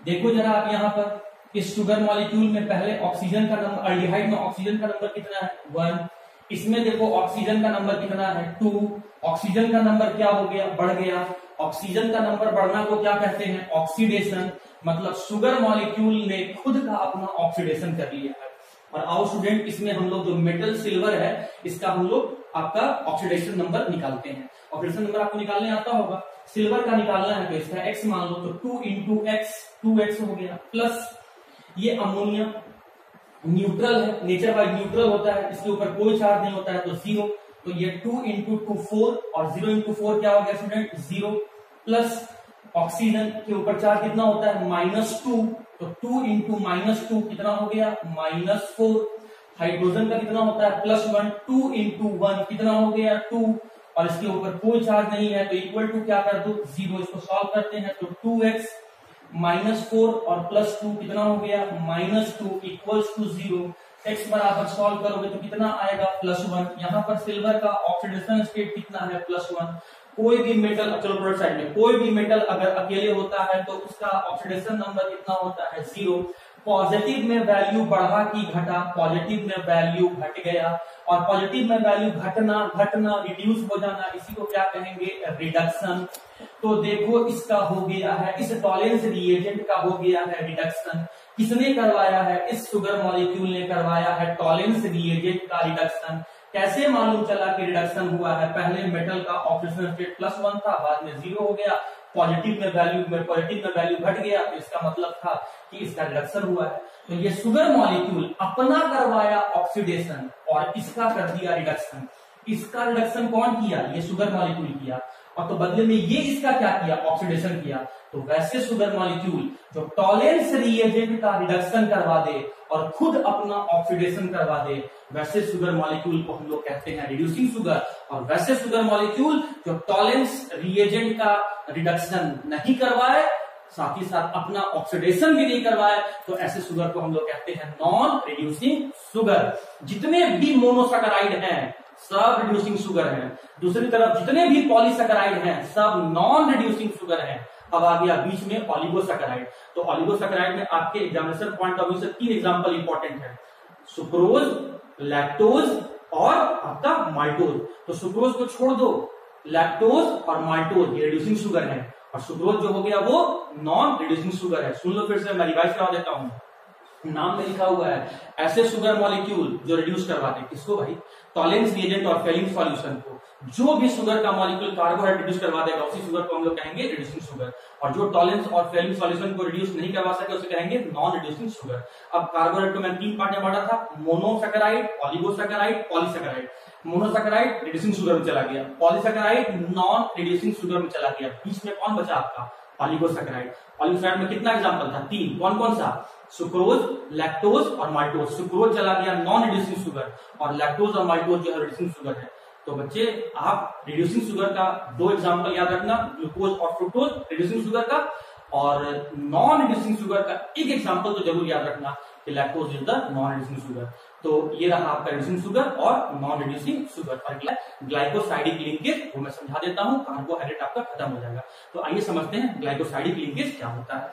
देखो जरा आप यहाँ पर इस शुगर मॉलिक्यूल में पहले ऑक्सीजन का नंबर, अल्डिहाइड में ऑक्सीजन का नंबर कितना है, 1। इसमें देखो ऑक्सीजन का नंबर कितना है, 2। ऑक्सीजन का नंबर क्या हो गया, बढ़ गया। ऑक्सीजन का नंबर बढ़ना को क्या कहते हैं, ऑक्सीडेशन। मतलब शुगर मॉलिक्यूल ने खुद का अपना ऑक्सीडेशन कर लिया है। और आओ स्टूडेंट, इसमें हम लोग जो मेटल सिल्वर है इसका हम लोग आपका ऑक्सीडेशन नंबर निकालते हैं। ऑक्सीडेशन नंबर आपको निकालने आता होगा, सिल्वर का निकालना है तो इसका x मान लो, तो 2 इंटू एक्स, 2x हो गया, प्लस ये अमोनिया न्यूट्रल है, नेचर वाइज न्यूट्रल होता है, इसके ऊपर कोई चार्ज नहीं होता है तो 0, तो ये 2 इंटू 2 4, और 0 इंटू 4 क्या हो गया स्टूडेंट, 0, प्लस ऑक्सीजन के ऊपर चार्ज कितना होता है, -2, तो 2 इंटू -2 कितना हो गया, -4। हाइड्रोजन का कितना होता है, +1, 2 इंटू 1 कितना हो गया, 2, और इसके ऊपर कोई चार्ज नहीं है तो इक्वल टू क्या कर दो, 0। इसको सॉल्व करते हैं तो 2x -4 और +2 कितना हो गया, -2 इक्वल्स टू 0। x बराबर सॉल्व करोगे तो कितना आएगा, +1। यहाँ पर सिल्वर का ऑक्सीडेशन स्टेट कितना है, +1। कोई भी मेटल, चलो प्रोडक्ट साइड में, कोई भी मेटल अगर अकेले होता है तो उसका ऑक्सीडेशन नंबर कितना होता है, 0। पॉजिटिव में वैल्यू बढ़ा कि घटा, पॉजिटिव में वैल्यू घट गया, और पॉजिटिव में वैल्यू घटना रिड्यूस हो जाना, इसी को क्या कहेंगे, रिडक्शन। तो देखो इसका हो गया है, इस टॉलेंस रिएजेंट का हो गया है रिडक्शन। किसने करवाया है, इस शुगर मॉलिक्यूल ने करवाया है टॉलेंस रिएजेंट का रिडक्शन। कैसे मालूम चला कि रिडक्शन हुआ है, पहले मेटल का ऑक्सीडेशन स्टेट +1 था, बाद में 0 हो गया, पॉजिटिव में वैल्यू घट गया, तो इसका मतलब था कि इसका रिडक्शन हुआ है। तो ये शुगर मॉलिक्यूल अपना करवाया ऑक्सीडेशन और इसका कर दिया रिडक्शन। इसका रिडक्शन कौन किया, ये शुगर मॉलिक्यूल किया, और तो बदले में ये इसका क्या किया, ऑक्सीडेशन किया। तो वैसे शुगर मॉलिक्यूल जो टॉलेंस रिएजेंट का रिडक्शन करवा दे और खुद अपना ऑक्सीडेशन करवा दे, वैसे शुगर मॉलिक्यूल को हम लोग कहते हैं रिड्यूसिंग शुगर। और वैसे शुगर मॉलिक्यूल जो टॉलेंस रिएजेंट का रिडक्शन नहीं करवाए, साथ ही साथ अपना ऑक्सीडेशन भी नहीं करवाए, तो ऐसे शुगर को हम लोग कहते हैं नॉन रिड्यूसिंग शुगर। जितने भी मोनोसैकेराइड हैं सब रिड्यूसिंग शुगर हैं, दूसरी तरफ जितने भी पॉलीसैकेराइड हैं सब नॉन रिड्यूसिंग शुगर हैं। अब आ गया बीच में ऑलिगोसैकेराइड। तो ऑलिगोसैकेराइड में आपके एग्जामिनेशन पॉइंट ऑफ व्यू से 3 एग्जांपल इंपॉर्टेंट है, सुक्रोज, लैक्टोज और आपका माल्टोज। तो सुक्रोज को छोड़ दो, लैक्टोज और माल्टोज ये रिड्यूसिंग शुगर है, और सुक्रोज जो हो गया वो नॉन रिड्यूसिंग शुगर है। सुन लो फिर से, मैं रिवाइज करा देता हूं। नाम में लिखा हुआ है ऐसे शुगर मॉलिक्यूल जो रिड्यूस करवाते, किसको भाई, टॉलेंस रिएजेंट और फेलिंग सॉल्यूशन को। जो भी शुगर का मॉलिक्यूल कार्बोहाइड्रेट रिड्यूस करवा देगा उसी शुगर को हम लोग कहेंगे रिड्यूसिंग शुगर, और जो टॉलेंस और फेलिंग सॉल्यूशन को रिड्यूस नहीं करवा सके उसे कहेंगे नॉन रिड्यूसिंग शुगर। अब कार्बोहाइड्रेट को मैं 3 पार्ट में बांटा था, monosaccharide, oligosaccharide, polysaccharide. Monosaccharide reducing sugar में चला गया, पॉलीसैकेराइड नॉन रिड्यूसिंग शुगर में चला गया, बीच में कौन बचा आपका, ऑलिगोसैकेराइड। ऑलिगोसैकेराइड में कितना एग्जांपल था, 3। कौन कौन सा, सुक्रोज, लैक्टोज और माल्टोज। सुक्रोज चला गया नॉन रिड्यूसिंग शुगर, और लैक्टोज और माल्टोज जो है रिड्यूसिंग शुगर है। तो बच्चे आप रिड्यूसिंग शुगर का 2 एग्जांपल याद रखना, ग्लूकोज और फ्रुक्टोज रिड्यूसिंग शुगर का, और नॉन रिड्यूसिंग शुगर का एक एग्जांपल तो जरूर याद रखना कि lactose is the non reducing sugar. तो ये रहा आपका रिड्यूसिंग शुगर और नॉन रिड्यूसिंग शुगर। और ग्लाइकोसाइडिक लिंकेज वो मैं समझा देता हूं, कार्बोहाइड्रेट आपका खत्म हो जाएगा। तो आइए समझते हैं ग्लाइकोसाइडिक लिंकेज क्या होता है।